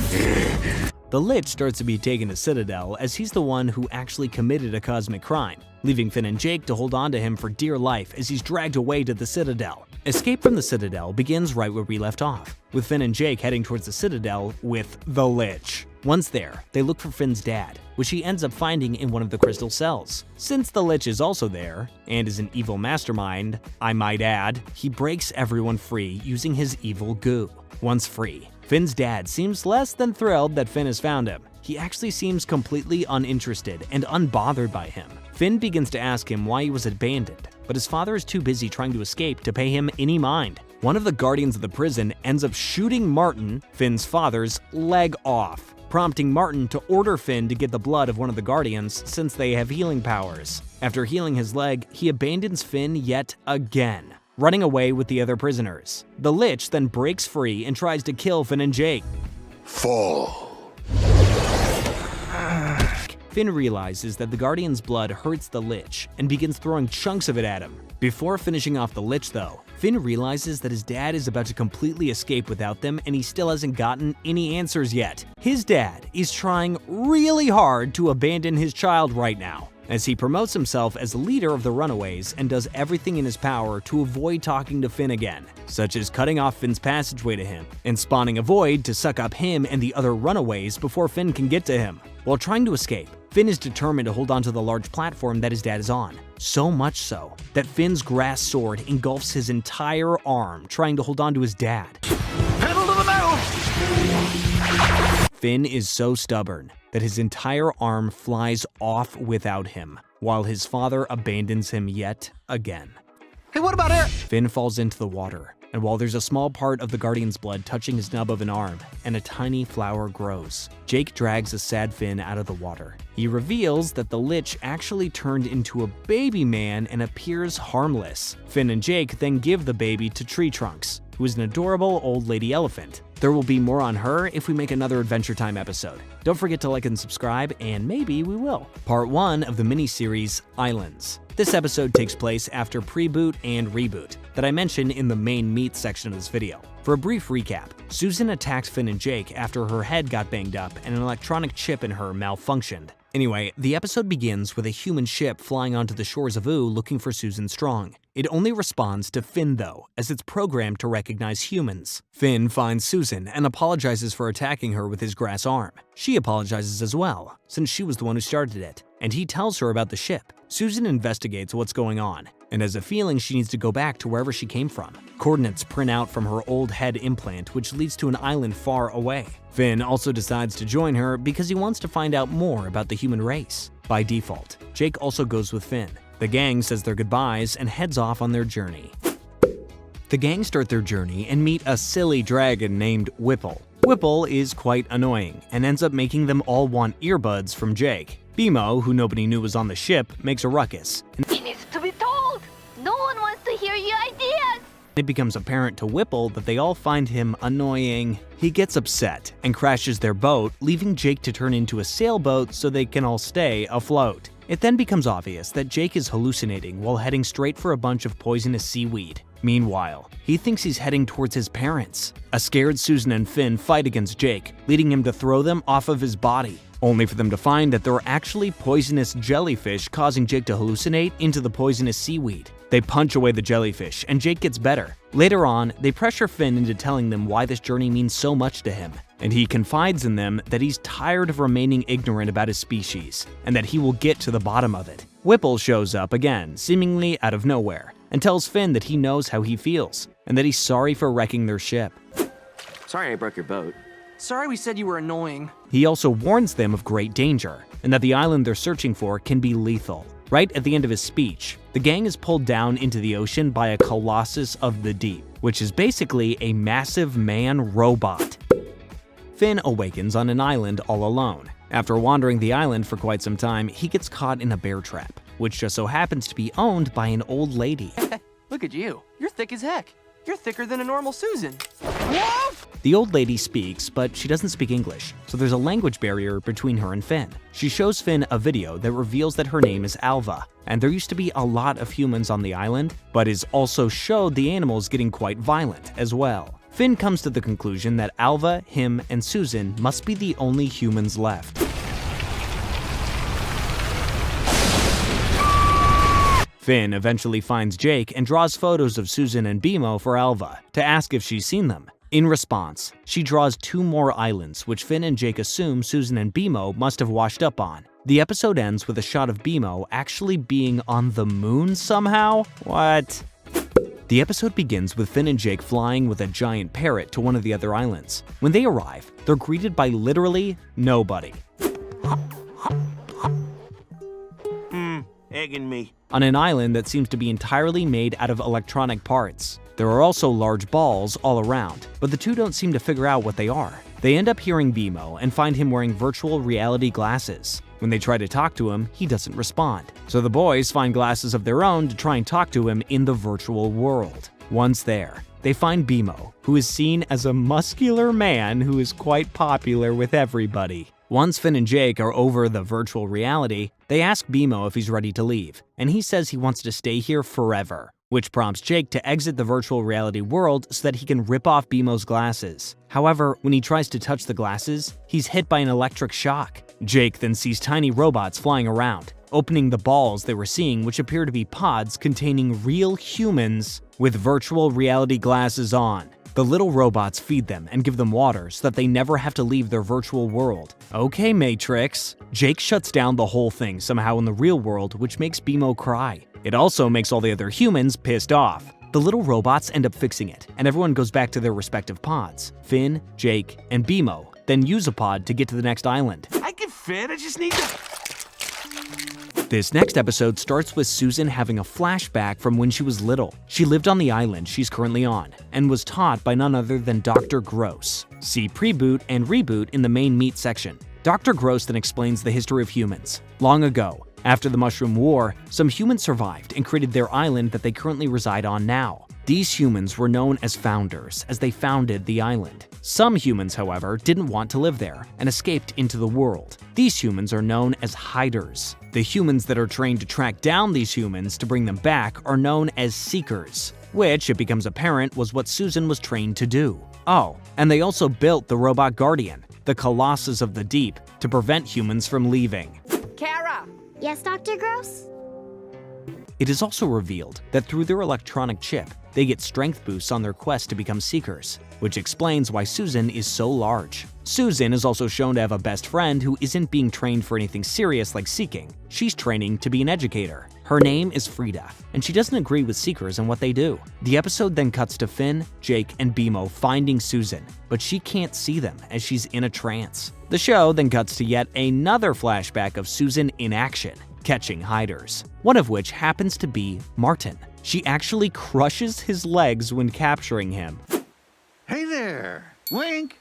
The Lich starts to be taken to Citadel as he's the one who actually committed a cosmic crime, leaving Finn and Jake to hold on to him for dear life as he's dragged away to the Citadel. Escape from the Citadel begins right where we left off, with Finn and Jake heading towards the Citadel with the Lich. Once there, they look for Finn's dad, which he ends up finding in one of the crystal cells. Since the Lich is also there, and is an evil mastermind, I might add, he breaks everyone free using his evil goo. Once free, Finn's dad seems less than thrilled that Finn has found him. He actually seems completely uninterested and unbothered by him. Finn begins to ask him why he was abandoned, but his father is too busy trying to escape to pay him any mind. one of the guardians of the prison ends up shooting Martin, Finn's father's, leg off, prompting Martin to order Finn to get the blood of one of the guardians since they have healing powers. After healing his leg, he abandons Finn yet again, running away with the other prisoners. The Lich then breaks free and tries to kill Finn and Jake. Fall. Finn realizes that the Guardian's blood hurts the Lich and begins throwing chunks of it at him. Before finishing off the Lich though, Finn realizes that his dad is about to completely escape without them and he still hasn't gotten any answers yet. His dad is trying really hard to abandon his child right now, as he promotes himself as leader of the runaways and does everything in his power to avoid talking to Finn again, such as cutting off Finn's passageway to him and spawning a void to suck up him and the other runaways before Finn can get to him. While trying to escape, Finn is determined to hold onto the large platform that his dad is on, so much so that Finn's grass sword engulfs his entire arm trying to hold on to his dad. Pedal to the metal! Finn is so stubborn that his entire arm flies off without him, while his father abandons him yet again. Hey, what about air? Finn falls into the water, and while there's a small part of the Guardian's blood touching his nub of an arm, and a tiny flower grows, Jake drags a sad Finn out of the water. He reveals that the Lich actually turned into a baby man and appears harmless. Finn and Jake then give the baby to Tree Trunks, who is an adorable old lady elephant. There will be more on her if we make another Adventure Time episode. Don't forget to like and subscribe, and maybe we will. Part 1 of the mini-series Islands. This episode takes place after Pre-Boot and Reboot that I mentioned in the main meat section of this video. For a brief recap, Susan attacked Finn and Jake after her head got banged up and an electronic chip in her malfunctioned. Anyway, the episode begins with a human ship flying onto the shores of Ooo looking for Susan Strong. It only responds to Finn though, as it's programmed to recognize humans. Finn finds Susan and apologizes for attacking her with his grass arm. She apologizes as well, since she was the one who started it, and he tells her about the ship. Susan investigates what's going on, and has a feeling she needs to go back to wherever she came from. Coordinates print out from her old head implant, which leads to an island far away. Finn also decides to join her because he wants to find out more about the human race. By default, Jake also goes with Finn. The gang says their goodbyes and heads off on their journey. The gang start their journey and meet a silly dragon named Whipple. Whipple is quite annoying and ends up making them all want earbuds from Jake. Bimo, who nobody knew was on the ship, makes a ruckus, and He needs to be told. No one wants to hear your ideas. it becomes apparent to Whipple that they all find him annoying. He gets upset and crashes their boat, leaving Jake to turn into a sailboat so they can all stay afloat. It then becomes obvious that Jake is hallucinating while heading straight for a bunch of poisonous seaweed. Meanwhile, he thinks he's heading towards his parents. A scared Susan and Finn fight against Jake, leading him to throw them off of his body, only for them to find that there are actually poisonous jellyfish causing Jake to hallucinate into the poisonous seaweed. They punch away the jellyfish, and Jake gets better. Later on, they pressure Finn into telling them why this journey means so much to him, and he confides in them that he's tired of remaining ignorant about his species, and that he will get to the bottom of it. Whipple shows up again, seemingly out of nowhere, and tells Finn that he knows how he feels, and that he's sorry for wrecking their ship. Sorry I broke your boat. Sorry we said you were annoying. He also warns them of great danger, and that the island they're searching for can be lethal. Right at the end of his speech, the gang is pulled down into the ocean by a Colossus of the Deep, which is basically a massive man robot. Finn awakens on an island all alone. After wandering the island for quite some time, he gets caught in a bear trap, which just so happens to be owned by an old lady. Look at you. You're thick as heck. You're thicker than a normal Susan. The old lady speaks, but she doesn't speak English, so there's a language barrier between her and Finn. She shows Finn a video that reveals that her name is Alva, and there used to be a lot of humans on the island, but is also showed the animals getting quite violent as well. Finn comes to the conclusion that Alva, him, and Susan must be the only humans left. Finn eventually finds Jake and draws photos of Susan and Bimo for Alva to ask if she's seen them. In response, she draws 2 more islands which Finn and Jake assume Susan and Bimo must have washed up on. The episode ends with a shot of Bimo actually being on the moon somehow? What? The episode begins with Finn and Jake flying with a giant parrot to one of the other islands. When they arrive, they're greeted by literally nobody. Egging me. On an island that seems to be entirely made out of electronic parts. There are also large balls all around, but the two don't seem to figure out what they are. They end up hearing BMO and find him wearing virtual reality glasses. When they try to talk to him, he doesn't respond. So the boys find glasses of their own to try and talk to him in the virtual world. Once there, they find BMO, who is seen as a muscular man who is quite popular with everybody. Once Finn and Jake are over the virtual reality, they ask BMO if he's ready to leave, and he says he wants to stay here forever, which prompts Jake to exit the virtual reality world so that he can rip off BMO's glasses. However, when he tries to touch the glasses, he's hit by an electric shock. Jake then sees tiny robots flying around, opening the balls they were seeing, which appear to be pods containing real humans with virtual reality glasses on. The little robots feed them and give them water so that they never have to leave their virtual world. Okay, Matrix. Jake shuts down the whole thing somehow in the real world, which makes BMO cry. It also makes all the other humans pissed off. The little robots end up fixing it, and everyone goes back to their respective pods. Finn, Jake, and BMO then use a pod to get to the next island. I can fit, I just need to... This next episode starts with Susan having a flashback from when she was little. She lived on the island she's currently on, and was taught by none other than Dr. Gross. See Preboot and Reboot in the main meat section. Dr. Gross then explains the history of humans. Long ago, after the Mushroom War, some humans survived and created their island that they currently reside on now. These humans were known as founders, as they founded the island. Some humans, however, didn't want to live there and escaped into the world. These humans are known as hiders. The humans that are trained to track down these humans to bring them back are known as seekers, which, it becomes apparent, was what Susan was trained to do. Oh, and they also built the robot Guardian, the Colossus of the Deep, to prevent humans from leaving. Kara! Yes, Dr. Gross? It is also revealed that through their electronic chip, they get strength boosts on their quest to become seekers, which explains why Susan is so large. Susan is also shown to have a best friend who isn't being trained for anything serious like seeking. She's training to be an educator. Her name is Frida, and she doesn't agree with seekers and what they do. The episode then cuts to Finn, Jake, and BMO finding Susan, but she can't see them as she's in a trance. The show then cuts to yet another flashback of Susan in action, catching hiders, one of which happens to be Martin. She actually crushes his legs when capturing him. Hey there, Wink.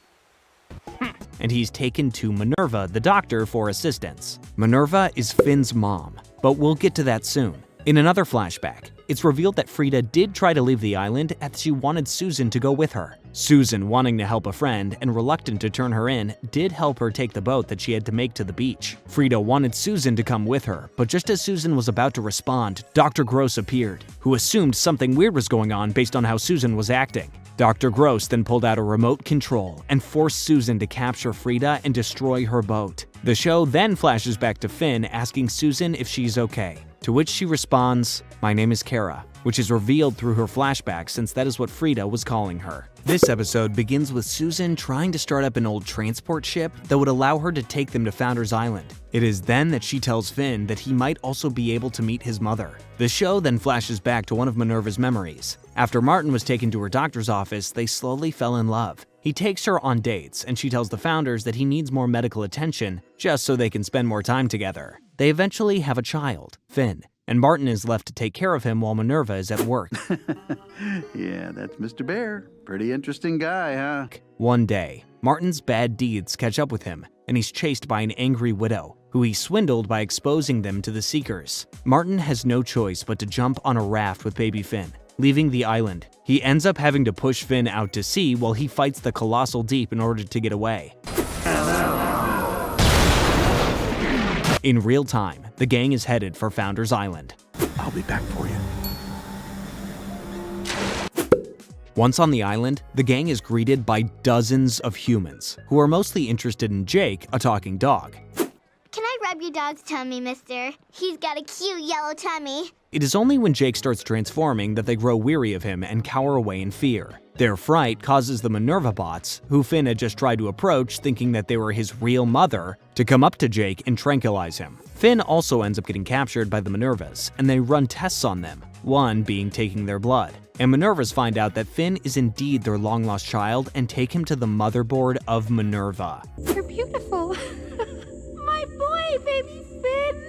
And he's taken to Minerva, the doctor, for assistance. Minerva is Finn's mom, but we'll get to that soon. In another flashback, it's revealed that Frida did try to leave the island as she wanted Susan to go with her. Susan, wanting to help a friend and reluctant to turn her in, did help her take the boat that she had to make to the beach. Frida wanted Susan to come with her, but just as Susan was about to respond, Dr. Gross appeared, who assumed something weird was going on based on how Susan was acting. Dr. Gross then pulled out a remote control and forced Susan to capture Frida and destroy her boat. The show then flashes back to Finn asking Susan if she's okay, to which she responds, "My name is Kara," which is revealed through her flashback since that is what Frida was calling her. This episode begins with Susan trying to start up an old transport ship that would allow her to take them to Founders Island. It is then that she tells Finn that he might also be able to meet his mother. The show then flashes back to one of Minerva's memories. After Martin was taken to her doctor's office, they slowly fell in love. He takes her on dates, and she tells the Founders that he needs more medical attention just so they can spend more time together. They eventually have a child, Finn, and Martin is left to take care of him while Minerva is at work. Yeah, that's Mr. Bear. Pretty interesting guy, huh? One day, Martin's bad deeds catch up with him, and he's chased by an angry widow, who he swindled by exposing them to the Seekers. Martin has no choice but to jump on a raft with baby Finn, leaving the island. He ends up having to push Finn out to sea while he fights the Colossal Deep in order to get away. In real time, the gang is headed for Founders Island. I'll be back for you. Once on the island, the gang is greeted by dozens of humans, who are mostly interested in Jake, a talking dog. Can I rub your dog's tummy, mister? He's got a cute yellow tummy. It is only when Jake starts transforming that they grow weary of him and cower away in fear. Their fright causes the Minerva bots, who Finn had just tried to approach thinking that they were his real mother, to come up to Jake and tranquilize him. Finn also ends up getting captured by the Minervas, and they run tests on them, one being taking their blood. And Minervas find out that Finn is indeed their long-lost child and take him to the motherboard of Minerva. You're beautiful. My boy, baby Finn.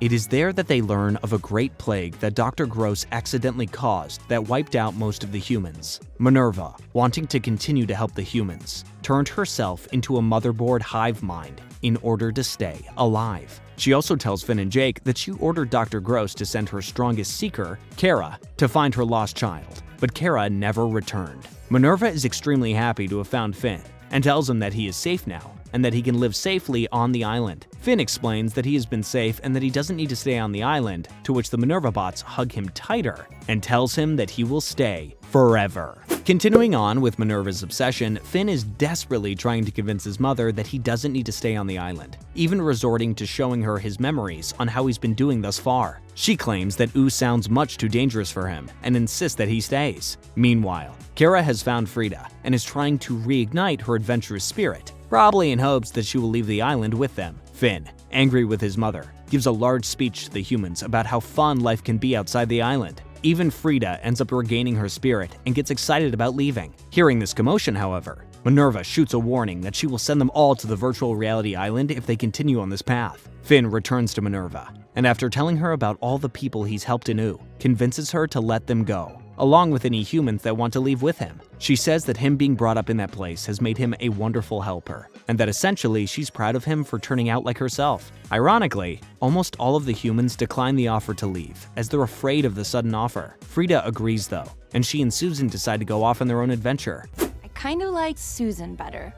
It is there that they learn of a great plague that Dr. Gross accidentally caused that wiped out most of the humans. Minerva, wanting to continue to help the humans, turned herself into a motherboard hive mind in order to stay alive. She also tells Finn and Jake that she ordered Dr. Gross to send her strongest seeker, Kara, to find her lost child, but Kara never returned. Minerva is extremely happy to have found Finn and tells him that he is safe now and that he can live safely on the island. Finn explains that he has been safe and that he doesn't need to stay on the island, to which the Minerva bots hug him tighter and tells him that he will stay forever. Continuing on with Minerva's obsession, Finn is desperately trying to convince his mother that he doesn't need to stay on the island, even resorting to showing her his memories on how he's been doing thus far. She claims that Ooze sounds much too dangerous for him and insists that he stays. Meanwhile, Kara has found Frida and is trying to reignite her adventurous spirit, probably in hopes that she will leave the island with them. Finn, angry with his mother, gives a large speech to the humans about how fun life can be outside the island. Even Frida ends up regaining her spirit and gets excited about leaving. Hearing this commotion, however, Minerva shoots a warning that she will send them all to the virtual reality island if they continue on this path. Finn returns to Minerva, and after telling her about all the people he's helped anew, convinces her to let them go, along with any humans that want to leave with him. She says that him being brought up in that place has made him a wonderful helper, and that essentially she's proud of him for turning out like herself. Ironically, almost all of the humans decline the offer to leave, as they're afraid of the sudden offer. Frida agrees though, and she and Susan decide to go off on their own adventure. I kind of like Susan better.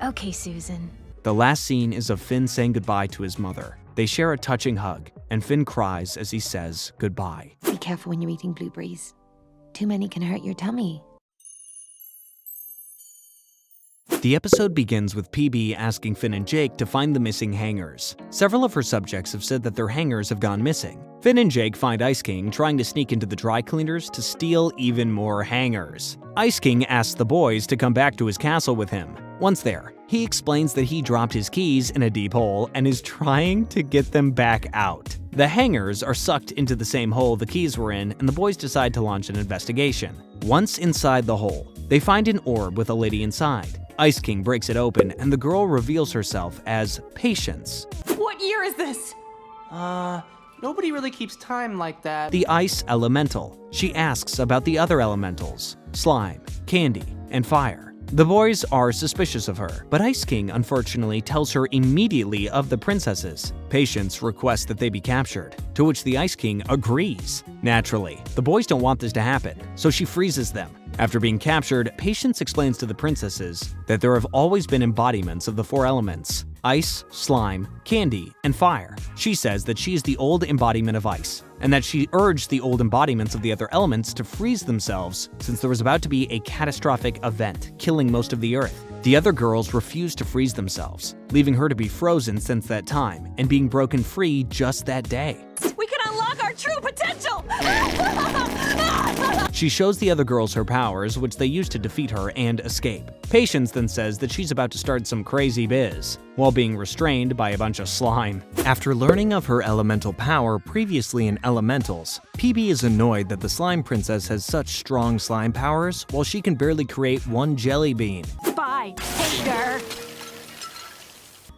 Okay, Susan. The last scene is of Finn saying goodbye to his mother. They share a touching hug, and Finn cries as he says goodbye. Be careful when you're eating blueberries. Too many can hurt your tummy. The episode begins with PB asking Finn and Jake to find the missing hangers. Several of her subjects have said that their hangers have gone missing. Finn and Jake find Ice King trying to sneak into the dry cleaners to steal even more hangers. Ice King asks the boys to come back to his castle with him. Once there, he explains that he dropped his keys in a deep hole and is trying to get them back out. The hangers are sucked into the same hole the keys were in, and the boys decide to launch an investigation. Once inside the hole, they find an orb with a lady inside. Ice King breaks it open, and the girl reveals herself as Patience. What year is this? Nobody really keeps time like that. The ice elemental. She asks about the other elementals, slime, candy, and fire. The boys are suspicious of her, but Ice King unfortunately tells her immediately of the princesses. Patience requests that they be captured, to which the Ice King agrees. Naturally, the boys don't want this to happen, so she freezes them. After being captured, Patience explains to the princesses that there have always been embodiments of the four elements: ice, slime, candy, and fire. She says that she is the old embodiment of ice, and that she urged the old embodiments of the other elements to freeze themselves since there was about to be a catastrophic event killing most of the earth. The other girls refuse to freeze themselves, leaving her to be frozen since that time and being broken free just that day. We can unlock our true potential! She shows the other girls her powers, which they use to defeat her and escape. Patience then says that she's about to start some crazy biz, while being restrained by a bunch of slime. After learning of her elemental power previously in Elementals, PB is annoyed that the Slime Princess has such strong slime powers, while she can barely create one jelly bean. Bye, hater!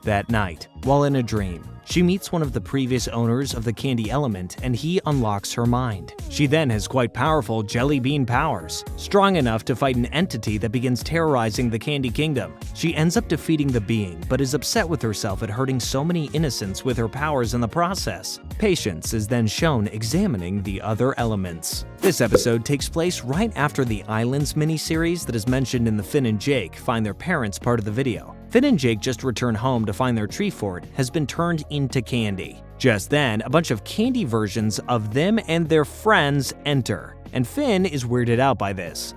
That night, while in a dream, she meets one of the previous owners of the candy element and he unlocks her mind. She then has quite powerful jelly bean powers, strong enough to fight an entity that begins terrorizing the Candy Kingdom. She ends up defeating the being, but is upset with herself at hurting so many innocents with her powers in the process. Patience is then shown examining the other elements. This episode takes place right after the Islands miniseries that is mentioned in the Finn and Jake Find Their Parents part of the video. Finn and Jake just return home to find their tree fort has been turned into candy. Just then, a bunch of candy versions of them and their friends enter, and Finn is weirded out by this.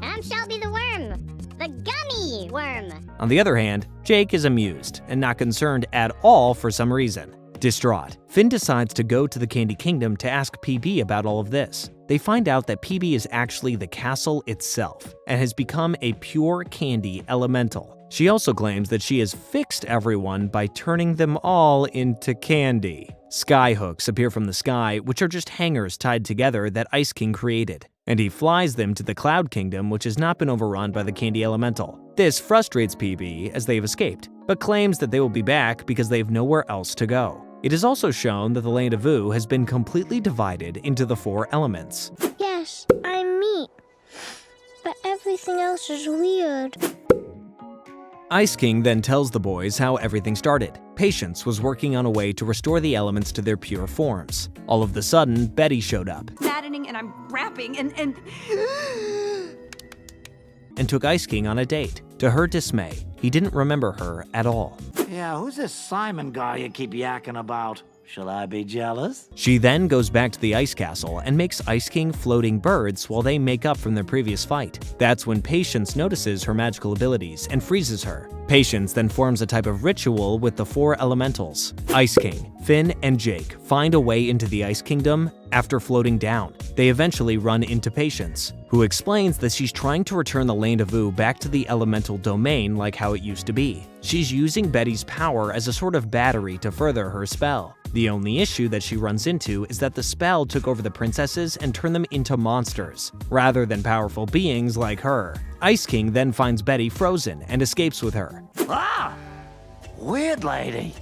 I'm Shelby the worm, the gummy worm. On the other hand, Jake is amused and not concerned at all for some reason. Distraught, Finn decides to go to the Candy Kingdom to ask PB about all of this. They find out that PB is actually the castle itself and has become a pure candy elemental. She also claims that she has fixed everyone by turning them all into candy. Skyhooks appear from the sky, which are just hangers tied together that Ice King created, and he flies them to the Cloud Kingdom, which has not been overrun by the Candy Elemental. This frustrates PB as they have escaped, but claims that they will be back because they have nowhere else to go. It is also shown that the land of Ooo has been completely divided into the 4 elements. Yes, I'm meat. But everything else is weird. Ice King then tells the boys how everything started. Patience was working on a way to restore the elements to their pure forms. All of a sudden, Betty showed up Maddening, and I'm rapping, and took Ice King on a date. To her dismay, he didn't remember her at all. Yeah, who's this Simon guy you keep yakking about? Shall I be jealous? She then goes back to the ice castle and makes Ice King floating birds while they make up from their previous fight. That's when Patience notices her magical abilities and freezes her. Patience then forms a type of ritual with the 4 elementals. Ice King, Finn, and Jake find a way into the Ice Kingdom after floating down. They eventually run into Patience, who explains that she's trying to return the land of Ooo back to the elemental domain like how it used to be. She's using Betty's power as a sort of battery to further her spell. The only issue that she runs into is that the spell took over the princesses and turned them into monsters, rather than powerful beings like her. Ice King then finds Betty frozen and escapes with her. Ah! Weird lady.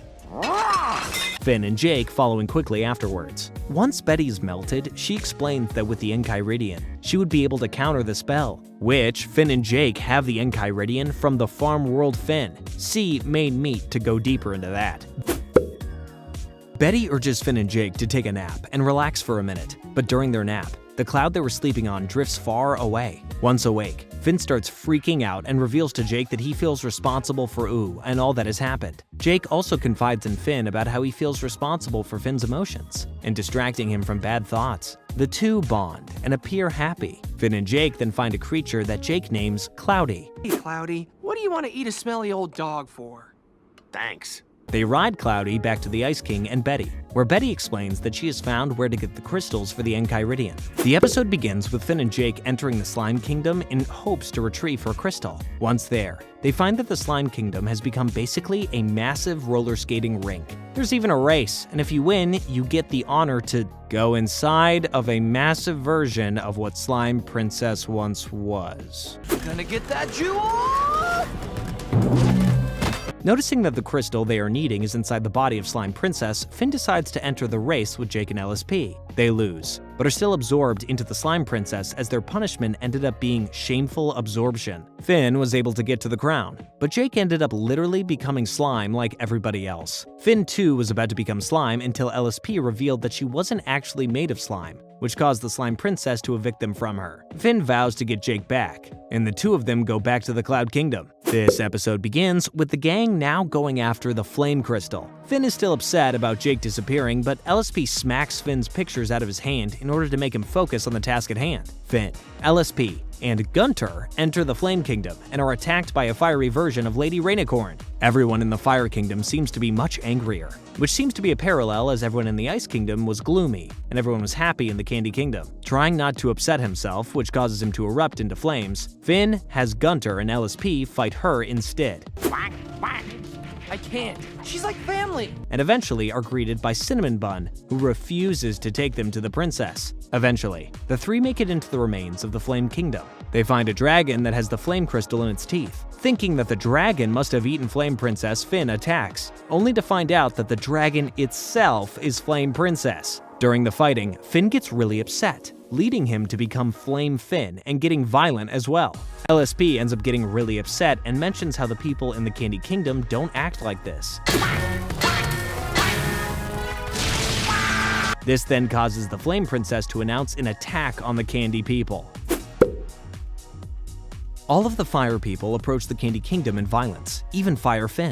Finn and Jake following quickly afterwards. Once Betty is melted, she explains that with the Enchiridion, she would be able to counter the spell, which Finn and Jake have the Enchiridion from the Farm World Finn. See Main Meat to go deeper into that. Betty urges Finn and Jake to take a nap and relax for a minute, but during their nap, the cloud they were sleeping on drifts far away. Once awake, Finn starts freaking out and reveals to Jake that he feels responsible for Ooo and all that has happened. Jake also confides in Finn about how he feels responsible for Finn's emotions and distracting him from bad thoughts. The two bond and appear happy. Finn and Jake then find a creature that Jake names Cloudy. Hey, Cloudy, what do you want to eat a smelly old dog for? Thanks. They ride Cloudy back to the Ice King and Betty, where Betty explains that she has found where to get the crystals for the Enchiridion. The episode begins with Finn and Jake entering the Slime Kingdom in hopes to retrieve her crystal. Once there, they find that the Slime Kingdom has become basically a massive roller skating rink. There's even a race, and if you win, you get the honor to go inside of a massive version of what Slime Princess once was. Gonna get that jewel! Noticing that the crystal they are needing is inside the body of Slime Princess, Finn decides to enter the race with Jake and LSP. They lose, but are still absorbed into the Slime Princess as their punishment ended up being shameful absorption. Finn was able to get to the crown, but Jake ended up literally becoming slime like everybody else. Finn too was about to become slime until LSP revealed that she wasn't actually made of slime, which caused the Slime Princess to evict them from her. Finn vows to get Jake back, and the two of them go back to the Cloud Kingdom. This episode begins with the gang now going after the Flame Crystal. Finn is still upset about Jake disappearing, but LSP smacks Finn's pictures out of his hand in order to make him focus on the task at hand. Finn, LSP, and Gunter enter the Flame Kingdom and are attacked by a fiery version of Lady Rainicorn. Everyone in the Fire Kingdom seems to be much angrier, which seems to be a parallel as everyone in the Ice Kingdom was gloomy and everyone was happy in the Candy Kingdom. Trying not to upset himself, which causes him to erupt into flames, Finn has Gunter and LSP fight her instead. I can't. She's like family. And eventually are greeted by Cinnamon Bun, who refuses to take them to the princess. Eventually, the three make it into the remains of the Flame Kingdom. They find a dragon that has the flame crystal in its teeth. Thinking that the dragon must have eaten Flame Princess, Finn attacks, only to find out that the dragon itself is Flame Princess. During the fighting, Finn gets really upset, leading him to become Flame Finn and getting violent as well. LSP ends up getting really upset and mentions how the people in the Candy Kingdom don't act like this. This then causes the Flame Princess to announce an attack on the Candy people. All of the Fire people approach the Candy Kingdom in violence, even Fire Finn.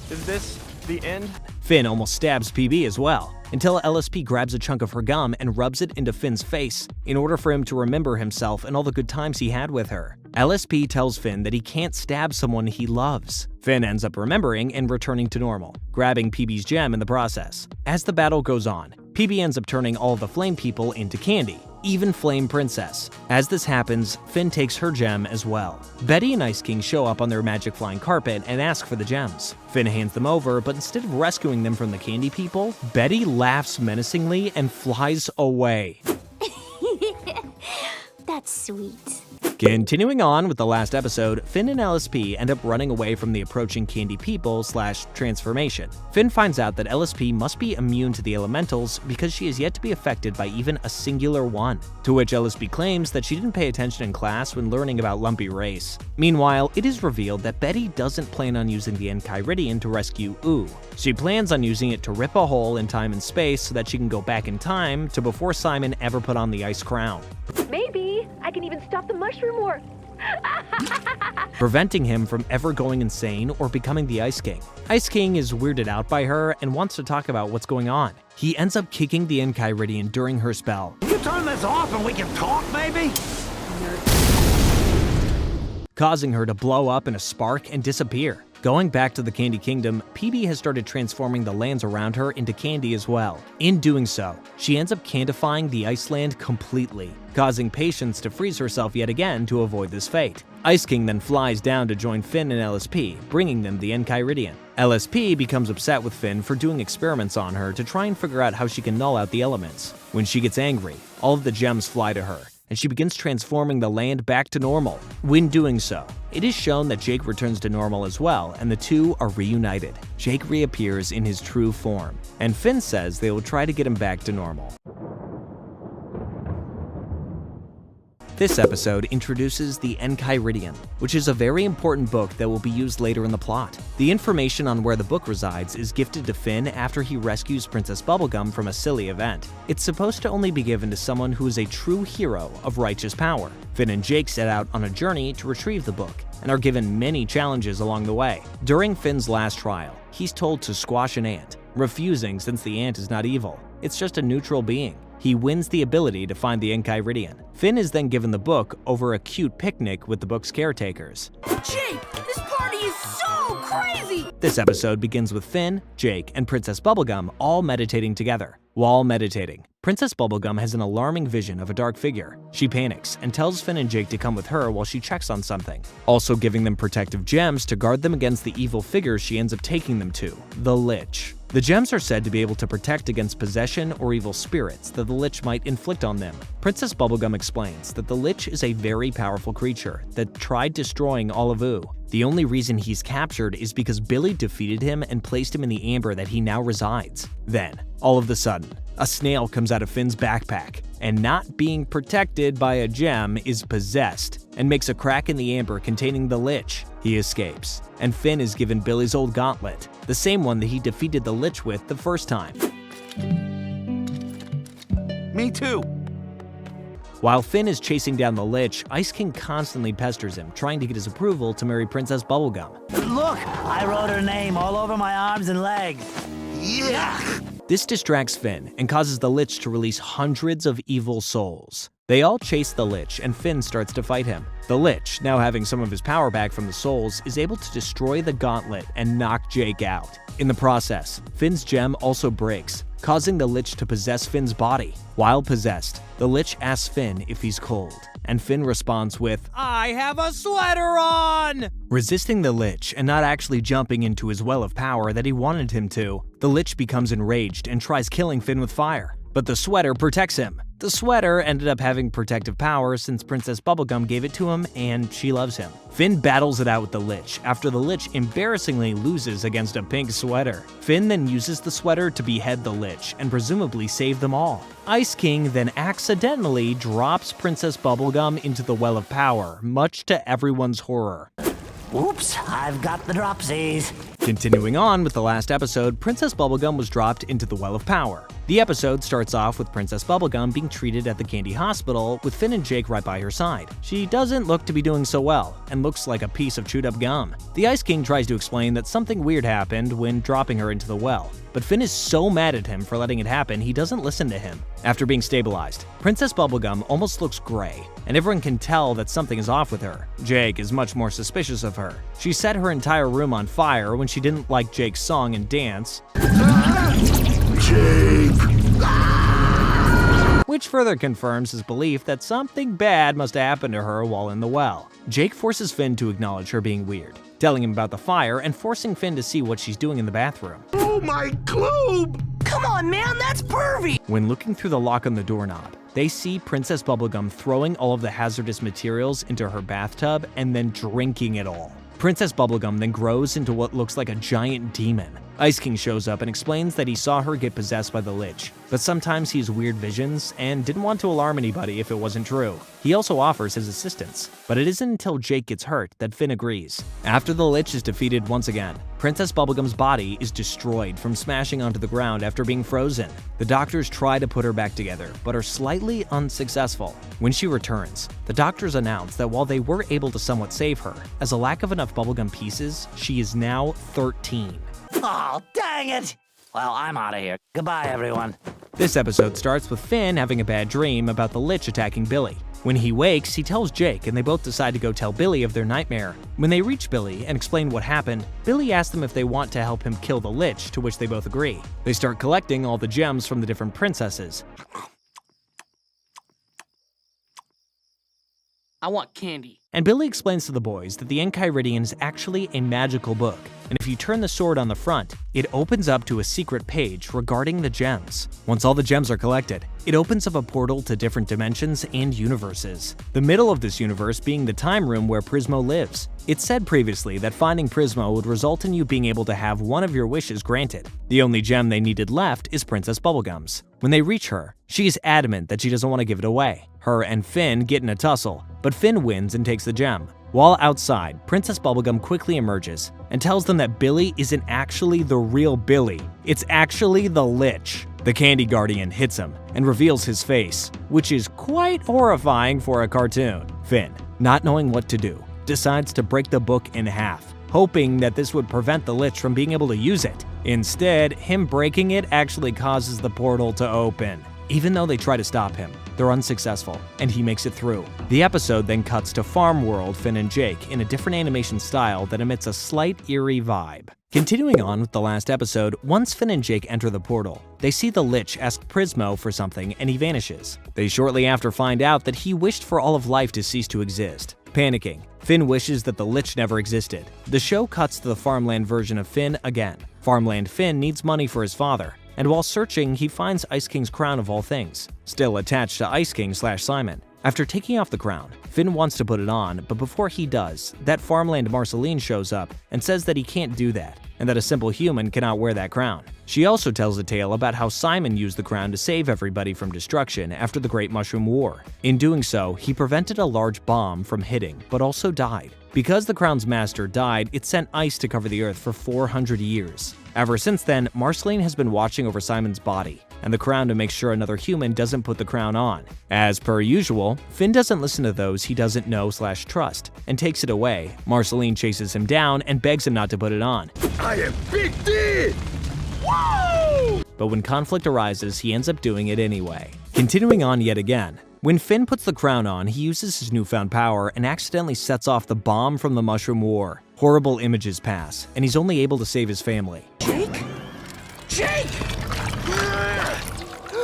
Is this the end? Finn almost stabs PB as well, until LSP grabs a chunk of her gum and rubs it into Finn's face in order for him to remember himself and all the good times he had with her. LSP tells Finn that he can't stab someone he loves. Finn ends up remembering and returning to normal, grabbing PB's gem in the process. As the battle goes on, PB ends up turning all the Flame people into candy, even Flame Princess. As this happens, Finn takes her gem as well. Betty and Ice King show up on their magic flying carpet and ask for the gems. Finn hands them over, but instead of rescuing them from the Candy people, Betty laughs menacingly and flies away. That's sweet. Continuing on with the last episode, Finn and LSP end up running away from the approaching Candy People / transformation. Finn finds out that LSP must be immune to the elementals because she is yet to be affected by even a singular one, to which LSP claims that she didn't pay attention in class when learning about Lumpy Race. Meanwhile, it is revealed that Betty doesn't plan on using the Enchiridion to rescue Ooh. She plans on using it to rip a hole in time and space so that she can go back in time to before Simon ever put on the ice crown. Maybe I can even stop the mushroom war. Preventing him from ever going insane or becoming the Ice King. Ice King is weirded out by her and wants to talk about what's going on. He ends up kicking the Enchiridion during her spell, You turn this off and we can talk, maybe? causing her to blow up in a spark and disappear. Going back to the Candy Kingdom, PB has started transforming the lands around her into candy as well. In doing so, she ends up candifying the Iceland completely, causing Patience to freeze herself yet again to avoid this fate. Ice King then flies down to join Finn and LSP, bringing them the Enchiridion. LSP becomes upset with Finn for doing experiments on her to try and figure out how she can null out the elements. When she gets angry, all of the gems fly to her, and she begins transforming the land back to normal. When doing so, it is shown that Jake returns to normal as well, and the two are reunited. Jake reappears in his true form, and Finn says they will try to get him back to normal. This episode introduces the Enchiridion, which is a very important book that will be used later in the plot. The information on where the book resides is gifted to Finn after he rescues Princess Bubblegum from a silly event. It's supposed to only be given to someone who is a true hero of righteous power. Finn and Jake set out on a journey to retrieve the book, and are given many challenges along the way. During Finn's last trial, he's told to squash an ant, refusing since the ant is not evil. It's just a neutral being. He wins the ability to find the Enchiridion. Finn is then given the book over a cute picnic with the book's caretakers. Jake, this party is so crazy! This episode begins with Finn, Jake, and Princess Bubblegum all meditating together. While meditating, Princess Bubblegum has an alarming vision of a dark figure. She panics and tells Finn and Jake to come with her while she checks on something, also giving them protective gems to guard them against the evil figure she ends up taking them to, the Lich. The gems are said to be able to protect against possession or evil spirits that the Lich might inflict on them. Princess Bubblegum explains that the Lich is a very powerful creature that tried destroying all of Ooh. The only reason he's captured is because Billy defeated him and placed him in the amber that he now resides. Then, all of a sudden, a snail comes out of Finn's backpack, and not being protected by a gem is possessed, and makes a crack in the amber containing the Lich. He escapes, and Finn is given Billy's old gauntlet, the same one that he defeated the Lich with the first time. Me too. While Finn is chasing down the Lich, Ice King constantly pesters him, trying to get his approval to marry Princess Bubblegum. Look, I wrote her name all over my arms and legs. Yeah. This distracts Finn and causes the Lich to release hundreds of evil souls. They all chase the Lich, and Finn starts to fight him. The Lich, now having some of his power back from the souls, is able to destroy the gauntlet and knock Jake out. In the process, Finn's gem also breaks, causing the Lich to possess Finn's body. While possessed, the Lich asks Finn if he's cold, and Finn responds with, "I have a sweater on!" Resisting the Lich and not actually jumping into his well of power that he wanted him to, the Lich becomes enraged and tries killing Finn with fire. But the sweater protects him. The sweater ended up having protective power since Princess Bubblegum gave it to him and she loves him. Finn battles it out with the Lich after the Lich embarrassingly loses against a pink sweater. Finn then uses the sweater to behead the Lich and presumably save them all. Ice King then accidentally drops Princess Bubblegum into the Well of Power, much to everyone's horror. Oops, I've got the dropsies. Continuing on with the last episode, Princess Bubblegum was dropped into the Well of Power. The episode starts off with Princess Bubblegum being treated at the Candy Hospital with Finn and Jake right by her side. She doesn't look to be doing so well and looks like a piece of chewed up gum. The Ice King tries to explain that something weird happened when dropping her into the well, but Finn is so mad at him for letting it happen he doesn't listen to him. After being stabilized, Princess Bubblegum almost looks gray, and everyone can tell that something is off with her. Jake is much more suspicious of her. She set her entire room on fire when she didn't like Jake's song and dance, Jake! which further confirms his belief that something bad must have happened to her while in the well. Jake forces Finn to acknowledge her being weird, telling him about the fire and forcing Finn to see what she's doing in the bathroom. Oh, my globe! Come on, man, that's pervy! When looking through the lock on the doorknob, they see Princess Bubblegum throwing all of the hazardous materials into her bathtub and then drinking it all. Princess Bubblegum then grows into what looks like a giant demon. Ice King shows up and explains that he saw her get possessed by the Lich, but sometimes he has weird visions and didn't want to alarm anybody if it wasn't true. He also offers his assistance, but it isn't until Jake gets hurt that Finn agrees. After the Lich is defeated once again, Princess Bubblegum's body is destroyed from smashing onto the ground after being frozen. The doctors try to put her back together, but are slightly unsuccessful. When she returns, the doctors announce that while they were able to somewhat save her, as a lack of enough bubblegum pieces, she is now 13. Oh, dang it! Well, I'm out of here. Goodbye, everyone. This episode starts with Finn having a bad dream about the Lich attacking Billy. When he wakes, he tells Jake, and they both decide to go tell Billy of their nightmare. When they reach Billy and explain what happened, Billy asks them if they want to help him kill the Lich, to which they both agree. They start collecting all the gems from the different princesses. I want candy. And Billy explains to the boys that the Enchiridion is actually a magical book, and if you turn the sword on the front, it opens up to a secret page regarding the gems. Once all the gems are collected, it opens up a portal to different dimensions and universes. The middle of this universe being the time room where Prismo lives. It said previously that finding Prismo would result in you being able to have one of your wishes granted. The only gem they needed left is Princess Bubblegum's. When they reach her, she is adamant that she doesn't want to give it away. Her and Finn get in a tussle, but Finn wins and takes the gem. While outside, Princess Bubblegum quickly emerges and tells them that Billy isn't actually the real Billy. It's actually the Lich. The Candy Guardian hits him and reveals his face, which is quite horrifying for a cartoon. Finn, not knowing what to do, decides to break the book in half, hoping that this would prevent the Lich from being able to use it. Instead, him breaking it actually causes the portal to open. Even though they try to stop him, they're unsuccessful, and he makes it through. The episode then cuts to Farm World Finn and Jake in a different animation style that emits a slight eerie vibe. Continuing on with the last episode, once Finn and Jake enter the portal, they see the Lich ask Prismo for something and he vanishes. They shortly after find out that he wished for all of life to cease to exist. Panicking, Finn wishes that the Lich never existed. The show cuts to the farmland version of Finn again. Farmland Finn needs money for his father, and while searching, he finds Ice King's crown of all things, still attached to Ice King/Simon. After taking off the crown, Finn wants to put it on, but before he does, that farmland Marceline shows up and says that he can't do that, and that a simple human cannot wear that crown. She also tells a tale about how Simon used the crown to save everybody from destruction after the Great Mushroom War. In doing so, he prevented a large bomb from hitting, but also died. Because the crown's master died, it sent ice to cover the earth for 400 years. Ever since then, Marceline has been watching over Simon's body and the crown to make sure another human doesn't put the crown on. As per usual, Finn doesn't listen to those he doesn't know/trust and takes it away. Marceline chases him down and begs him not to put it on. I am Big D! Woo! But when conflict arises, he ends up doing it anyway. Continuing on yet again, when Finn puts the crown on, he uses his newfound power and accidentally sets off the bomb from the Mushroom War. Horrible images pass, and he's only able to save his family. Jake? Jake!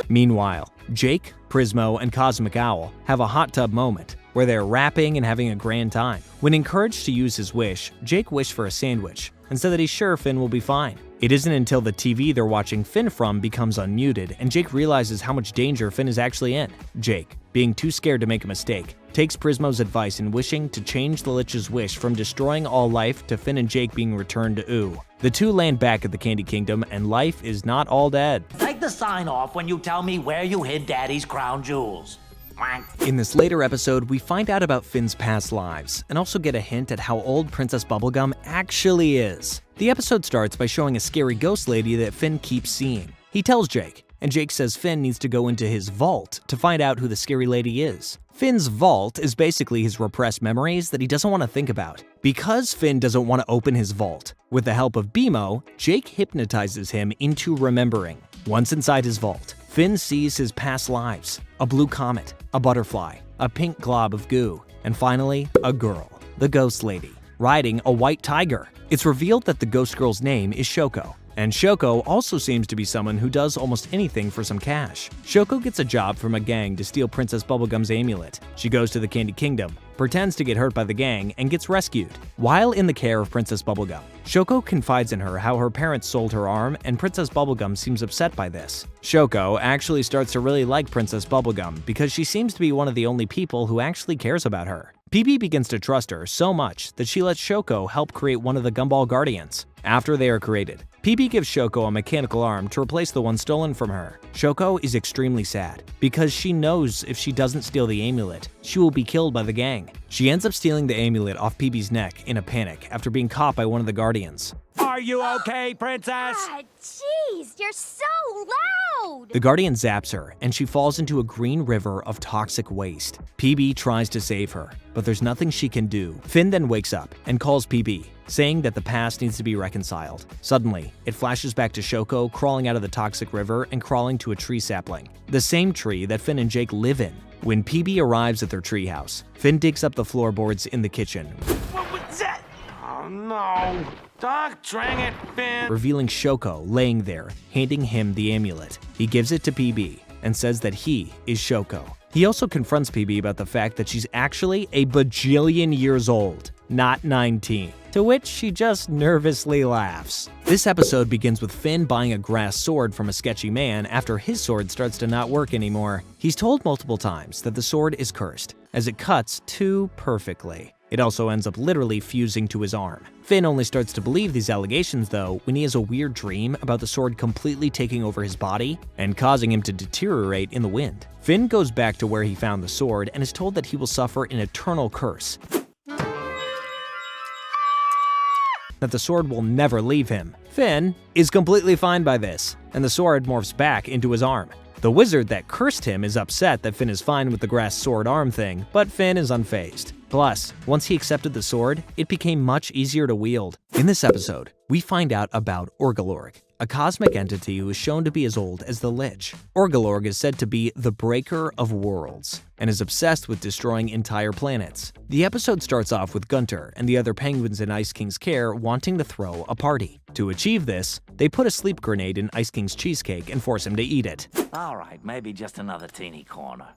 Meanwhile, Jake, Prismo, and Cosmic Owl have a hot tub moment where they're rapping and having a grand time. When encouraged to use his wish, Jake wished for a sandwich and said that he's sure Finn will be fine. It isn't until the TV they're watching Finn from becomes unmuted and Jake realizes how much danger Finn is actually in. Jake, being too scared to make a mistake, takes Prismo's advice in wishing to change the Lich's wish from destroying all life to Finn and Jake being returned to Ooo. The two land back at the Candy Kingdom and life is not all dead. Take the sign off when you tell me where you hid Daddy's crown jewels. In this later episode, we find out about Finn's past lives and also get a hint at how old Princess Bubblegum actually is. The episode starts by showing a scary ghost lady that Finn keeps seeing. He tells Jake, and Jake says Finn needs to go into his vault to find out who the scary lady is. Finn's vault is basically his repressed memories that he doesn't want to think about. Because Finn doesn't want to open his vault, with the help of BMO, Jake hypnotizes him into remembering. Once inside his vault, Finn sees his past lives, a blue comet, a butterfly, a pink glob of goo, and finally, a girl, the ghost lady, riding a white tiger. It's revealed that the ghost girl's name is Shoko, and Shoko also seems to be someone who does almost anything for some cash. Shoko gets a job from a gang to steal Princess Bubblegum's amulet. She goes to the Candy Kingdom, pretends to get hurt by the gang, and gets rescued. While in the care of Princess Bubblegum, Shoko confides in her how her parents sold her arm, and Princess Bubblegum seems upset by this. Shoko actually starts to really like Princess Bubblegum because she seems to be one of the only people who actually cares about her. PB begins to trust her so much that she lets Shoko help create one of the Gumball Guardians. After they are created, PB gives Shoko a mechanical arm to replace the one stolen from her. Shoko is extremely sad because she knows if she doesn't steal the amulet, she will be killed by the gang. She ends up stealing the amulet off PB's neck in a panic after being caught by one of the Guardians. Are you okay, Princess? Jeez, you're so loud! The Guardian zaps her, and she falls into a green river of toxic waste. PB tries to save her, but there's nothing she can do. Finn then wakes up and calls PB, saying that the past needs to be reconciled. Suddenly, it flashes back to Shoko crawling out of the toxic river and crawling to a tree sapling, the same tree that Finn and Jake live in. When PB arrives at their treehouse, Finn digs up the floorboards in the kitchen, What was that? Oh, no. Doc, dang it, Finn. revealing Shoko laying there, handing him the amulet. He gives it to PB and says that he is Shoko. He also confronts PB about the fact that she's actually a bajillion years old, not 19, to which she just nervously laughs. This episode begins with Finn buying a grass sword from a sketchy man after his sword starts to not work anymore. He's told multiple times that the sword is cursed, as it cuts too perfectly. It also ends up literally fusing to his arm. Finn only starts to believe these allegations, though, when he has a weird dream about the sword completely taking over his body and causing him to deteriorate in the wind. Finn goes back to where he found the sword and is told that he will suffer an eternal curse, that the sword will never leave him. Finn is completely fine by this, and the sword morphs back into his arm. The wizard that cursed him is upset that Finn is fine with the grass sword arm thing, but Finn is unfazed. Plus, once he accepted the sword, it became much easier to wield. In this episode, we find out about Orgolorg, a cosmic entity who is shown to be as old as the Lich. Orgolorg is said to be the breaker of worlds and is obsessed with destroying entire planets. The episode starts off with Gunter and the other penguins in Ice King's care wanting to throw a party. To achieve this, they put a sleep grenade in Ice King's cheesecake and force him to eat it. All right, maybe just another teeny corner.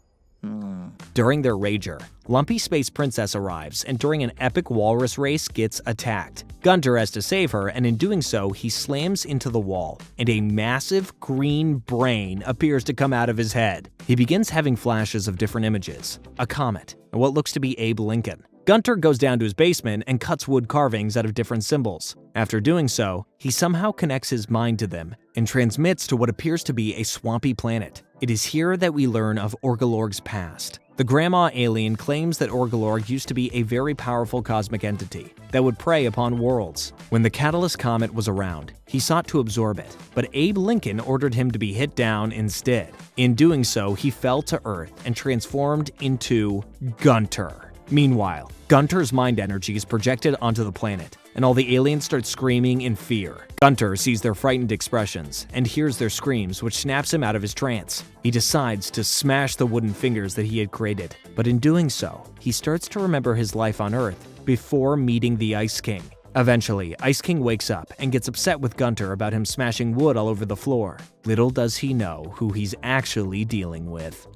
During their rager, Lumpy Space Princess arrives and during an epic walrus race gets attacked. Gunter has to save her, and in doing so, he slams into the wall, and a massive green brain appears to come out of his head. He begins having flashes of different images, a comet, and what looks to be Abe Lincoln. Gunter goes down to his basement and cuts wood carvings out of different symbols. After doing so, he somehow connects his mind to them and transmits to what appears to be a swampy planet. It is here that we learn of Orgolorg's past. The Grandma alien claims that Orgolorg used to be a very powerful cosmic entity that would prey upon worlds. When the Catalyst Comet was around, he sought to absorb it, but Abe Lincoln ordered him to be hit down instead. In doing so, he fell to Earth and transformed into Gunter. Meanwhile, Gunter's mind energy is projected onto the planet, and all the aliens start screaming in fear. Gunter sees their frightened expressions and hears their screams, which snaps him out of his trance. He decides to smash the wooden fingers that he had created, but in doing so, he starts to remember his life on Earth before meeting the Ice King. Eventually, Ice King wakes up and gets upset with Gunter about him smashing wood all over the floor. Little does he know who he's actually dealing with.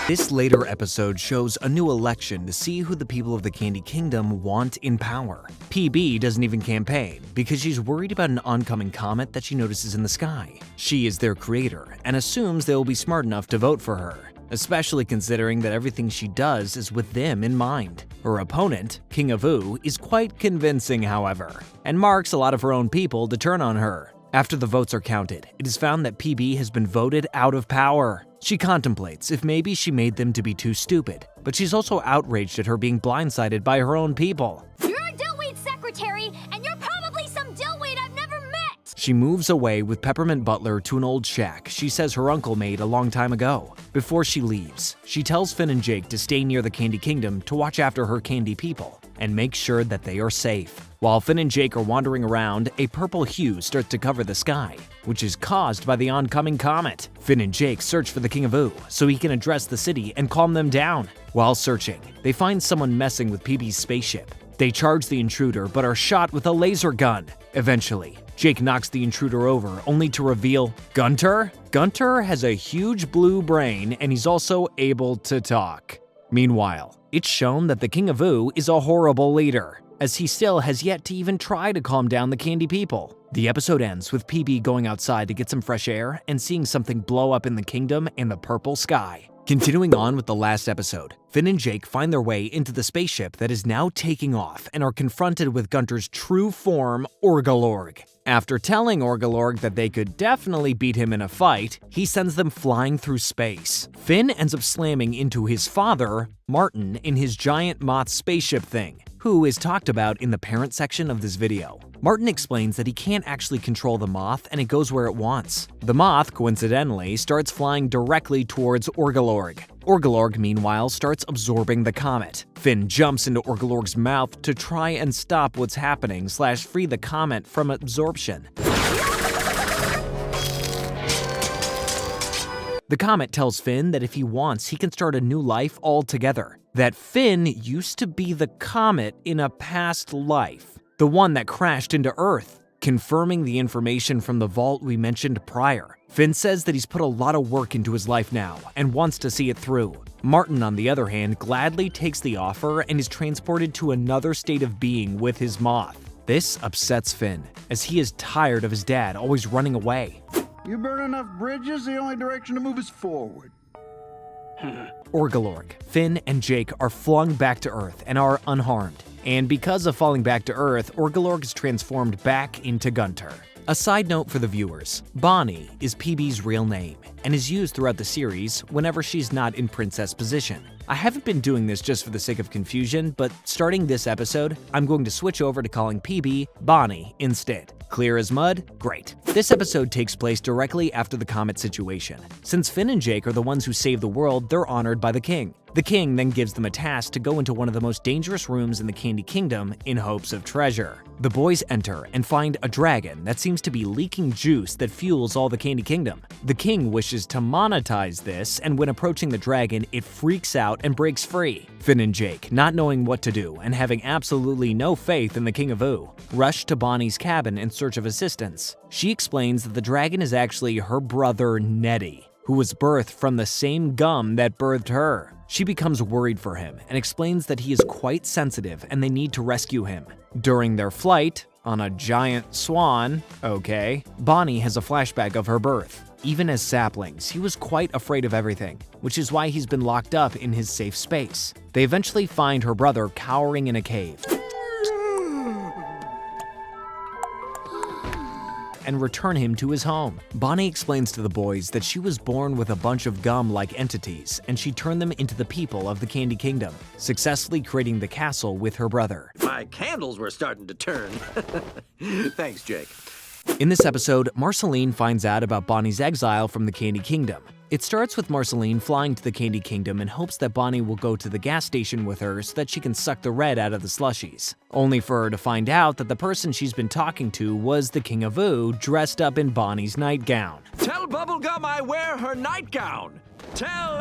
This later episode shows a new election to see who the people of the Candy Kingdom want in power. PB doesn't even campaign because she's worried about an oncoming comet that she notices in the sky. She is their creator and assumes they will be smart enough to vote for her, especially considering that everything she does is with them in mind. Her opponent, King of Ooh, is quite convincing, however, and marks a lot of her own people to turn on her. After the votes are counted, it is found that PB has been voted out of power. She contemplates if maybe she made them to be too stupid, but she's also outraged at her being blindsided by her own people. You're a dillweed secretary, and you're probably some dillweed I've never met! She moves away with Peppermint Butler to an old shack she says her uncle made a long time ago. Before she leaves, she tells Finn and Jake to stay near the Candy Kingdom to watch after her candy people and make sure that they are safe. While Finn and Jake are wandering around, a purple hue starts to cover the sky, which is caused by the oncoming comet. Finn and Jake search for the King of Ooh so he can address the city and calm them down. While searching, they find someone messing with PB's spaceship. They charge the intruder but are shot with a laser gun. Eventually, Jake knocks the intruder over only to reveal Gunter? Gunter has a huge blue brain and he's also able to talk. Meanwhile, it's shown that the King of Ooo is a horrible leader, as he still has yet to even try to calm down the candy people. The episode ends with PB going outside to get some fresh air and seeing something blow up in the kingdom in the purple sky. Continuing on with the last episode, Finn and Jake find their way into the spaceship that is now taking off and are confronted with Gunter's true form, Orgalorg. After telling Orgalorg that they could definitely beat him in a fight, he sends them flying through space. Finn ends up slamming into his father, Martin, in his giant moth spaceship thing, who is talked about in the parent section of this video. Martin explains that he can't actually control the moth and it goes where it wants. The moth, coincidentally, starts flying directly towards Orgalorg. Orgalorg, meanwhile, starts absorbing the comet. Finn jumps into Orgalorg's mouth to try and stop what's happening / free the comet from absorption. The comet tells Finn that if he wants, he can start a new life altogether. That Finn used to be the comet in a past life, the one that crashed into Earth, confirming the information from the vault we mentioned prior. Finn says that he's put a lot of work into his life now and wants to see it through. Martin, on the other hand, gladly takes the offer and is transported to another state of being with his moth. This upsets Finn, as he is tired of his dad always running away. You burn enough bridges, the only direction to move is forward. Orgalorg, Finn, and Jake are flung back to Earth and are unharmed. And because of falling back to Earth, Orgalorg is transformed back into Gunter. A side note for the viewers, Bonnie is PB's real name and is used throughout the series whenever she's not in princess position. I haven't been doing this just for the sake of confusion, but starting this episode, I'm going to switch over to calling PB Bonnie instead. Clear as mud? Great. This episode takes place directly after the comet situation. Since Finn and Jake are the ones who save the world, they're honored by the king. The king then gives them a task to go into one of the most dangerous rooms in the Candy Kingdom in hopes of treasure. The boys enter and find a dragon that seems to be leaking juice that fuels all the Candy Kingdom. The king wishes to monetize this, and when approaching the dragon, it freaks out and breaks free. Finn and Jake, not knowing what to do and having absolutely no faith in the King of Ooo, rush to Bonnie's cabin in search of assistance. She explains that the dragon is actually her brother Nettie, who was birthed from the same gum that birthed her. She becomes worried for him and explains that he is quite sensitive and they need to rescue him. During their flight, on a giant swan, Bonnie has a flashback of her birth. Even as saplings, he was quite afraid of everything, which is why he's been locked up in his safe space. They eventually find her brother cowering in a cave and return him to his home. Bonnie explains to the boys that she was born with a bunch of gum-like entities, and she turned them into the people of the Candy Kingdom, successfully creating the castle with her brother. My candles were starting to turn. Thanks, Jake. In this episode, Marceline finds out about Bonnie's exile from the Candy Kingdom. It starts with Marceline flying to the Candy Kingdom in hopes that Bonnie will go to the gas station with her so that she can suck the red out of the slushies, only for her to find out that the person she's been talking to was the King of Ooo dressed up in Bonnie's nightgown. Tell Bubblegum I wear her nightgown! Tell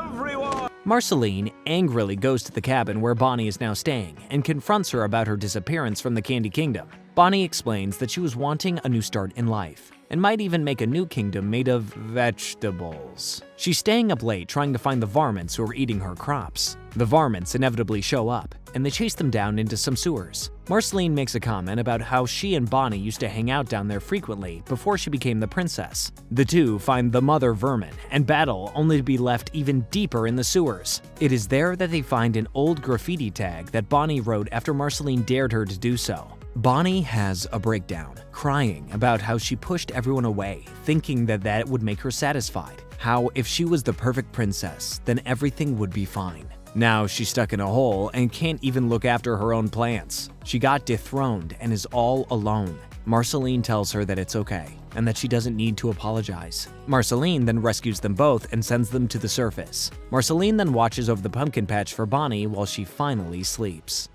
everyone! Marceline angrily goes to the cabin where Bonnie is now staying and confronts her about her disappearance from the Candy Kingdom. Bonnie explains that she was wanting a new start in life and might even make a new kingdom made of vegetables. She's staying up late trying to find the varmints who are eating her crops. The varmints inevitably show up, and they chase them down into some sewers. Marceline makes a comment about how she and Bonnie used to hang out down there frequently before she became the princess. The two find the mother vermin and battle, only to be left even deeper in the sewers. It is there that they find an old graffiti tag that Bonnie wrote after Marceline dared her to do so. Bonnie has a breakdown, crying about how she pushed everyone away, thinking that that would make her satisfied. How if she was the perfect princess, then everything would be fine. Now she's stuck in a hole and can't even look after her own plants. She got dethroned and is all alone. Marceline tells her that it's okay and that she doesn't need to apologize. Marceline then rescues them both and sends them to the surface. Marceline then watches over the pumpkin patch for Bonnie while she finally sleeps.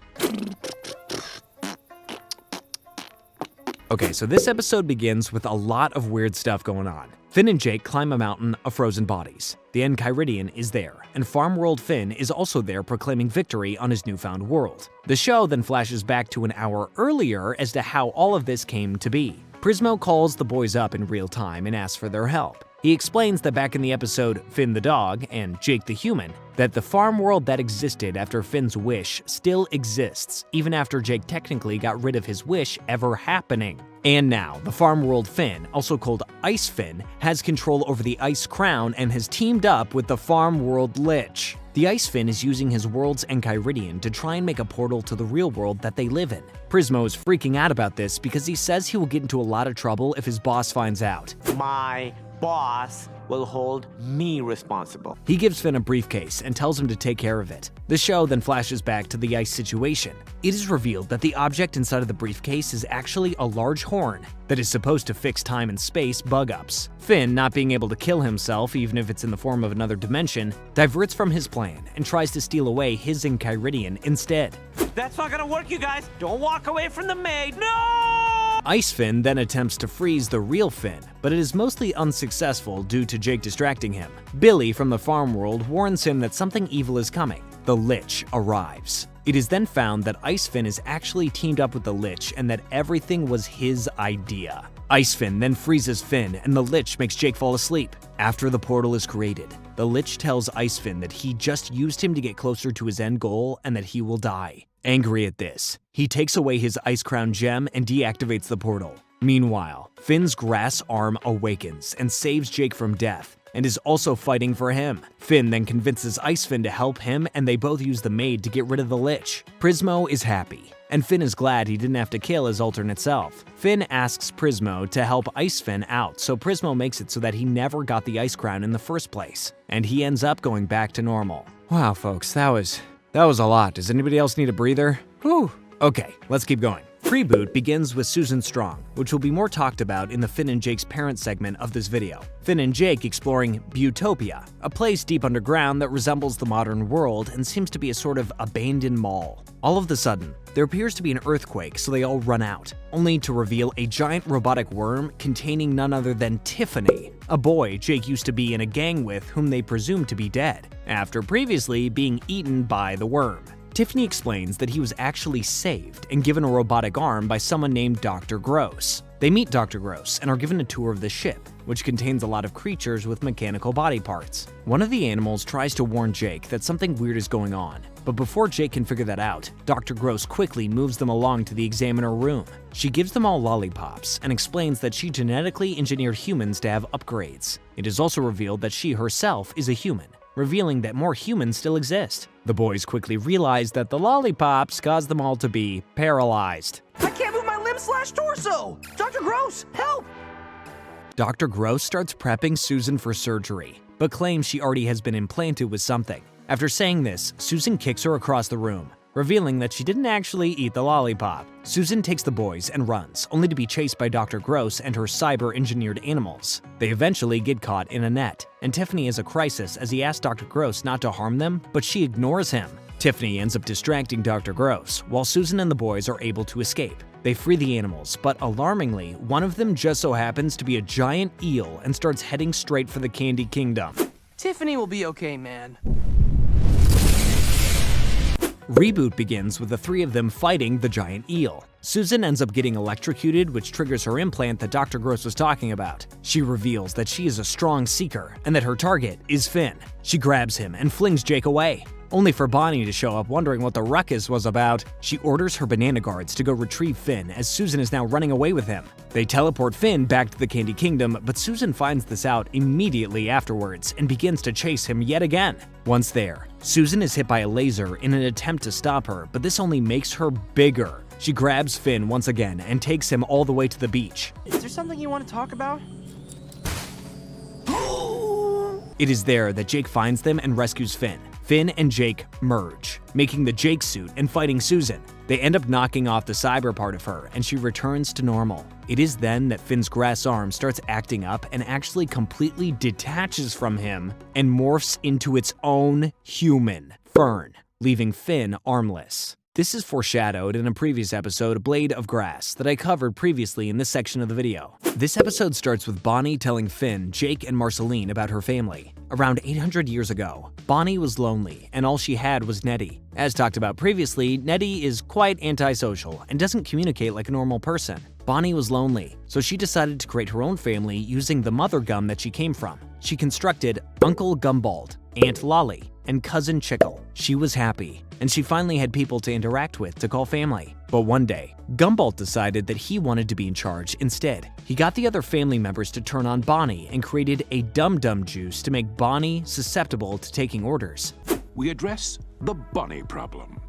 Okay, so this episode begins with a lot of weird stuff going on. Finn and Jake climb a mountain of frozen bodies. The Enchiridion is there, and Farm World Finn is also there proclaiming victory on his newfound world. The show then flashes back to an hour earlier as to how all of this came to be. Prismo calls the boys up in real time and asks for their help. He explains that back in the episode Finn the Dog and Jake the Human, that the farm world that existed after Finn's wish still exists, even after Jake technically got rid of his wish ever happening. And now, the farm world Finn, also called Ice Finn, has control over the Ice Crown and has teamed up with the farm world Lich. The Ice Finn is using his world's Enchiridion to try and make a portal to the real world that they live in. Prismo is freaking out about this because he says he will get into a lot of trouble if his boss finds out. My boss will hold me responsible. He gives Finn a briefcase and tells him to take care of it. The show then flashes back to the ice situation. It is revealed that the object inside of the briefcase is actually a large horn that is supposed to fix time and space bug-ups. Finn, not being able to kill himself even if it's in the form of another dimension, diverts from his plan and tries to steal away his Enchiridion instead. That's not gonna work, you guys! Don't walk away from the maid! No! Ice Finn then attempts to freeze the real Finn, but it is mostly unsuccessful due to Jake distracting him. Billy from the farm world warns him that something evil is coming. The Lich arrives. It is then found that Ice Finn is actually teamed up with the Lich and that everything was his idea. Ice Finn then freezes Finn and the Lich makes Jake fall asleep. After the portal is created, the Lich tells Ice Finn that he just used him to get closer to his end goal and that he will die. Angry at this, he takes away his Ice Crown gem and deactivates the portal. Meanwhile, Finn's grass arm awakens and saves Jake from death, and is also fighting for him. Finn then convinces Ice Finn to help him, and they both use the maid to get rid of the Lich. Prismo is happy, and Finn is glad he didn't have to kill his alternate self. Finn asks Prismo to help Ice Finn out, so Prismo makes it so that he never got the Ice Crown in the first place, and he ends up going back to normal. Wow, folks, that was a lot. Does anybody else need a breather? Whew. Okay, let's keep going. Freeboot begins with Susan Strong, which will be more talked about in the Finn and Jake's parent segment of this video. Finn and Jake exploring Buttopia, a place deep underground that resembles the modern world and seems to be a sort of abandoned mall. All of a sudden, there appears to be an earthquake, so they all run out, only to reveal a giant robotic worm containing none other than Tiffany, a boy Jake used to be in a gang with whom they presume to be dead, after previously being eaten by the worm. Tiffany explains that he was actually saved and given a robotic arm by someone named Dr. Gross. They meet Dr. Gross and are given a tour of the ship, which contains a lot of creatures with mechanical body parts. One of the animals tries to warn Jake that something weird is going on, but before Jake can figure that out, Dr. Gross quickly moves them along to the examiner room. She gives them all lollipops and explains that she genetically engineered humans to have upgrades. It is also revealed that she herself is a human, revealing that more humans still exist. The boys quickly realize that the lollipops cause them all to be paralyzed. I can't move my limb/torso! Dr. Gross, help! Dr. Gross starts prepping Susan for surgery, but claims she already has been implanted with something. After saying this, Susan kicks her across the room, revealing that she didn't actually eat the lollipop. Susan takes the boys and runs, only to be chased by Dr. Gross and her cyber-engineered animals. They eventually get caught in a net, and Tiffany has a crisis as he asks Dr. Gross not to harm them, but she ignores him. Tiffany ends up distracting Dr. Gross, while Susan and the boys are able to escape. They free the animals, but alarmingly, one of them just so happens to be a giant eel and starts heading straight for the Candy Kingdom. Tiffany will be okay, man. Reboot begins with the three of them fighting the giant eel. Susan ends up getting electrocuted, which triggers her implant that Dr. Gross was talking about. She reveals that she is a strong seeker and that her target is Finn. She grabs him and flings Jake away, only for Bonnie to show up wondering what the ruckus was about. She orders her banana guards to go retrieve Finn as Susan is now running away with him. They teleport Finn back to the Candy Kingdom, but Susan finds this out immediately afterwards and begins to chase him yet again. Once there, Susan is hit by a laser in an attempt to stop her, but this only makes her bigger. She grabs Finn once again and takes him all the way to the beach. Is there something you want to talk about? It is there that Jake finds them and rescues Finn. Finn and Jake merge, making the Jake suit and fighting Susan. They end up knocking off the cyber part of her, and she returns to normal. It is then that Finn's grass arm starts acting up and actually completely detaches from him and morphs into its own human, Fern, leaving Finn armless. This is foreshadowed in a previous episode, Blade of Grass, that I covered previously in this section of the video. This episode starts with Bonnie telling Finn, Jake, and Marceline about her family. Around 800 years ago, Bonnie was lonely, and all she had was Nettie. As talked about previously, Nettie is quite antisocial and doesn't communicate like a normal person. Bonnie was lonely, so she decided to create her own family using the mother gum that she came from. She constructed Uncle Gumbald, Aunt Lolly, and Cousin Chickle. She was happy, and she finally had people to interact with to call family. But one day, Gumbald decided that he wanted to be in charge instead. He got the other family members to turn on Bonnie and created a Dum Dum juice to make Bonnie susceptible to taking orders. We address the Bonnie problem.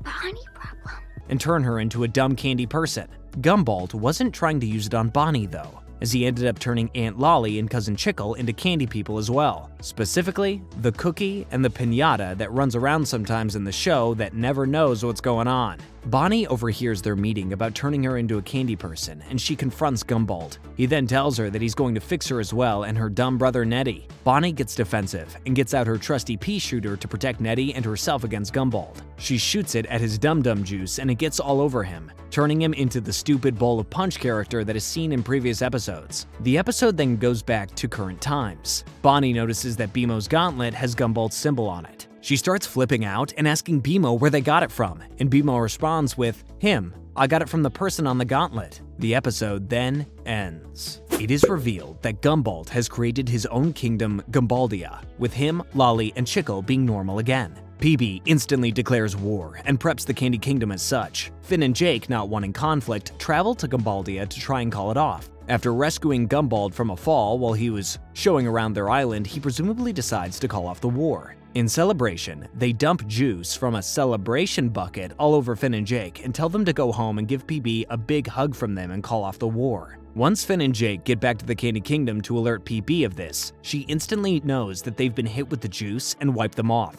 Bonnie problem? And turn her into a dumb candy person. Gumbald wasn't trying to use it on Bonnie though, as he ended up turning Aunt Lolly and Cousin Chickle into candy people as well. Specifically, the cookie and the piñata that runs around sometimes in the show that never knows what's going on. Bonnie overhears their meeting about turning her into a candy person, and she confronts Gumbald. He then tells her that he's going to fix her as well and her dumb brother Nettie. Bonnie gets defensive and gets out her trusty pea shooter to protect Nettie and herself against Gumbald. She shoots it at his Dum Dum juice and it gets all over him, turning him into the stupid bowl of punch character that is seen in previous episodes. The episode then goes back to current times. Bonnie notices that BMO's gauntlet has Gumbald's symbol on it. She starts flipping out and asking BMO where they got it from, and BMO responds with, "Him. I got it from the person on the gauntlet." The episode then ends. It is revealed that Gumbald has created his own kingdom, Gumbaldia, with him, Lolly, and Chickle being normal again. PB instantly declares war and preps the Candy Kingdom as such. Finn and Jake, not wanting conflict, travel to Gumbaldia to try and call it off. After rescuing Gumbald from a fall while he was showing around their island, he presumably decides to call off the war. In celebration, they dump juice from a celebration bucket all over Finn and Jake and tell them to go home and give PB a big hug from them and call off the war. Once Finn and Jake get back to the Candy Kingdom to alert PB of this, she instantly knows that they've been hit with the juice and wipe them off.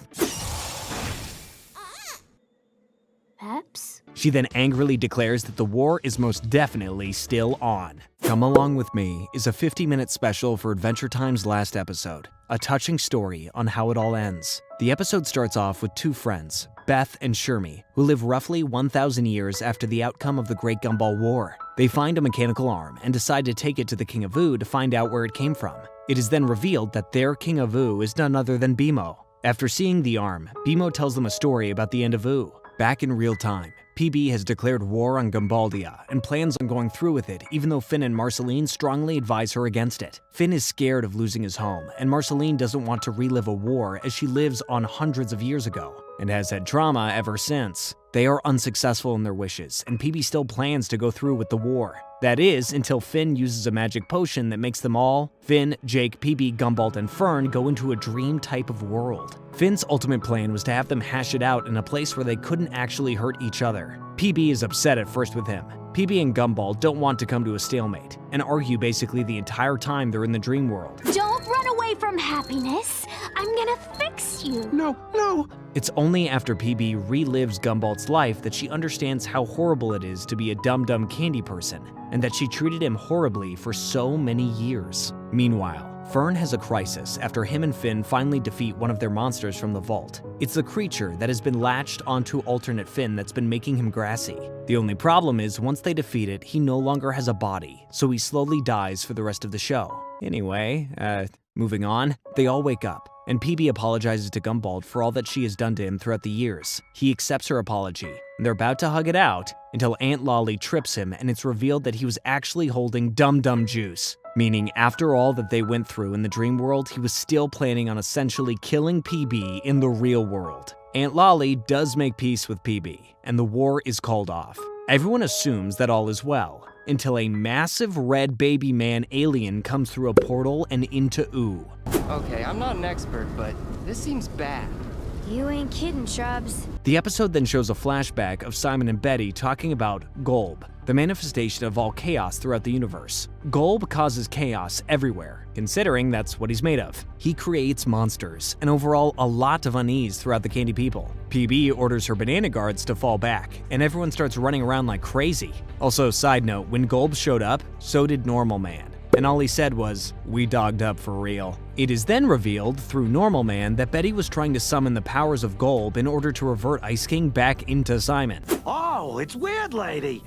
Peps? She then angrily declares that the war is most definitely still on. Come Along With Me is a 50-minute special for Adventure Time's last episode, a touching story on how it all ends. The episode starts off with two friends, Beth and Shermie, who live roughly 1,000 years after the outcome of the Great Gumball War. They find a mechanical arm and decide to take it to the King of Oo to find out where it came from. It is then revealed that their King of Oo is none other than BMO. After seeing the arm, BMO tells them a story about the end of Oo. Back in real time, PB has declared war on Gumbaldia and plans on going through with it, even though Finn and Marceline strongly advise her against it. Finn is scared of losing his home, and Marceline doesn't want to relive a war as she lives on hundreds of years ago, and has had trauma ever since. They are unsuccessful in their wishes, and PB still plans to go through with the war. That is, until Finn uses a magic potion that makes them all, Finn, Jake, PB, Gumbald, and Fern, go into a dream type of world. Finn's ultimate plan was to have them hash it out in a place where they couldn't actually hurt each other. PB is upset at first with him. PB and Gumbald don't want to come to a stalemate, and argue basically the entire time they're in the dream world. Don't run away from happiness. I'm gonna fix you. No. It's only after PB relives Gumbald's life that she understands how horrible it is to be a dumb candy person, and that she treated him horribly for so many years. Meanwhile, Fern has a crisis after him and Finn finally defeat one of their monsters from the vault. It's the creature that has been latched onto alternate Finn that's been making him grassy. The only problem is, once they defeat it, he no longer has a body, so he slowly dies for the rest of the show. Anyway, moving on, they all wake up, and PB apologizes to Gumbald for all that she has done to him throughout the years. He accepts her apology, and they're about to hug it out until Aunt Lolly trips him and it's revealed that he was actually holding Dum Dum juice. Meaning, after all that they went through in the dream world, he was still planning on essentially killing PB in the real world. Aunt Lolly does make peace with PB, and the war is called off. Everyone assumes that all is well, until a massive red baby man alien comes through a portal and into Oo. Okay, I'm not an expert, but this seems bad. You ain't kidding, Shrubs. The episode then shows a flashback of Simon and Betty talking about Golb, the manifestation of all chaos throughout the universe. Golb causes chaos everywhere, considering that's what he's made of. He creates monsters, and overall a lot of unease throughout the Candy People. PB orders her banana guards to fall back, and everyone starts running around like crazy. Also, side note, when Golb showed up, so did Normal Man. and all he said was, "We dogged up for real." It is then revealed through Normal Man that Betty was trying to summon the powers of Golb in order to revert Ice King back into Simon. Oh, it's Weird Lady.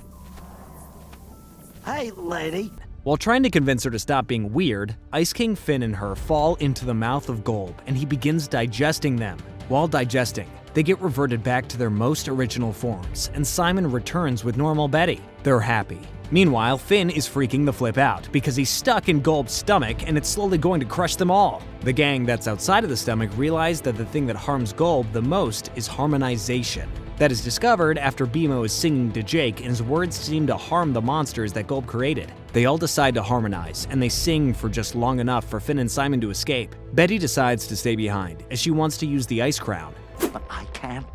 Hey, lady. While trying to convince her to stop being weird, Ice King, Finn, and her fall into the mouth of Golb, and he begins digesting them. While digesting, they get reverted back to their most original forms, and Simon returns with normal Betty. They're happy. Meanwhile, Finn is freaking the flip out because he's stuck in Golb's stomach and it's slowly going to crush them all. The gang that's outside of the stomach realize that the thing that harms Golb the most is harmonization. That is discovered after BMO is singing to Jake and his words seem to harm the monsters that Golb created. They all decide to harmonize, and they sing for just long enough for Finn and Simon to escape. Betty decides to stay behind, as she wants to use the ice crown. But I can't.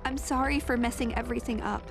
I'm sorry for messing everything up.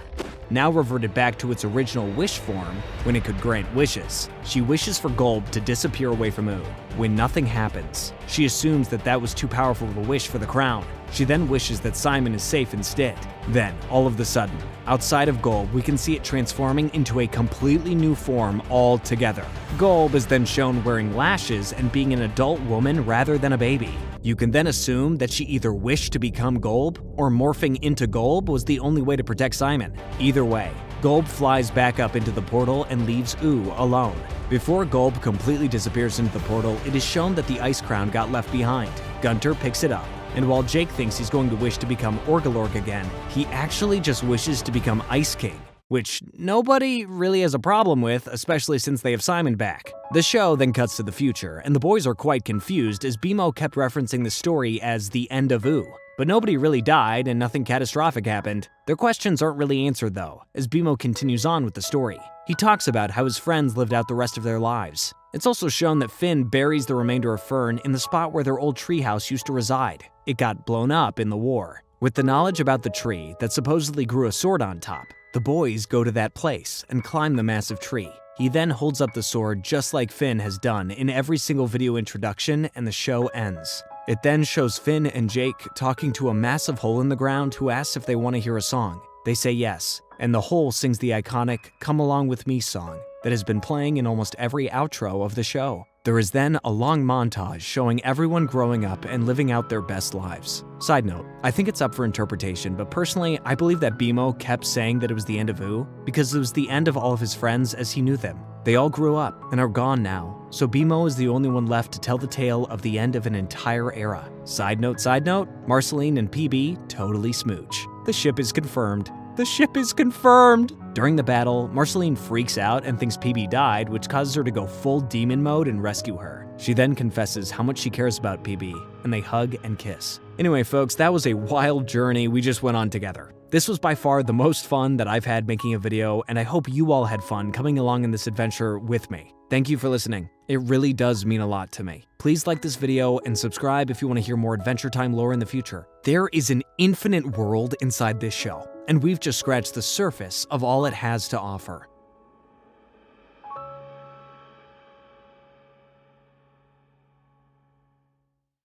Now reverted back to its original wish form when it could grant wishes. She wishes for Golb to disappear away from Ooh. When nothing happens, she assumes that that was too powerful of a wish for the crown. She then wishes that Simon is safe instead. Then, all of a sudden, outside of Golb, we can see it transforming into a completely new form altogether. Golb is then shown wearing lashes and being an adult woman rather than a baby. You can then assume that she either wished to become Golb or morphing into Golb was the only way to protect Simon. Either way, Golb flies back up into the portal and leaves Ooh alone. Before Golb completely disappears into the portal, it is shown that the ice crown got left behind. Gunter picks it up, and while Jake thinks he's going to wish to become Orgalorg again, he actually just wishes to become Ice King, which nobody really has a problem with, especially since they have Simon back. The show then cuts to the future, and the boys are quite confused as BMO kept referencing the story as the end of Ooh. But nobody really died and nothing catastrophic happened. Their questions aren't really answered though, as BMO continues on with the story. He talks about how his friends lived out the rest of their lives. It's also shown that Finn buries the remainder of Fern in the spot where their old treehouse used to reside. It got blown up in the war. With the knowledge about the tree that supposedly grew a sword on top, the boys go to that place and climb the massive tree. He then holds up the sword just like Finn has done in every single video introduction, and the show ends. It then shows Finn and Jake talking to a massive hole in the ground who asks if they want to hear a song. They say yes, and the hole sings the iconic "Come Along With Me" song that has been playing in almost every outro of the show. There is then a long montage showing everyone growing up and living out their best lives. Side note, I think it's up for interpretation, but personally, I believe that BMO kept saying that it was the end of Ooh because it was the end of all of his friends as he knew them. They all grew up and are gone now, so BMO is the only one left to tell the tale of the end of an entire era. Side note, Marceline and PB totally smooch. The ship is confirmed. The ship is confirmed! During the battle, Marceline freaks out and thinks PB died, which causes her to go full demon mode and rescue her. She then confesses how much she cares about PB, and they hug and kiss. Anyway, folks, that was a wild journey we just went on together. This was by far the most fun that I've had making a video, and I hope you all had fun coming along in this adventure with me. Thank you for listening. It really does mean a lot to me. Please like this video and subscribe if you want to hear more Adventure Time lore in the future. There is an infinite world inside this show, and we've just scratched the surface of all it has to offer.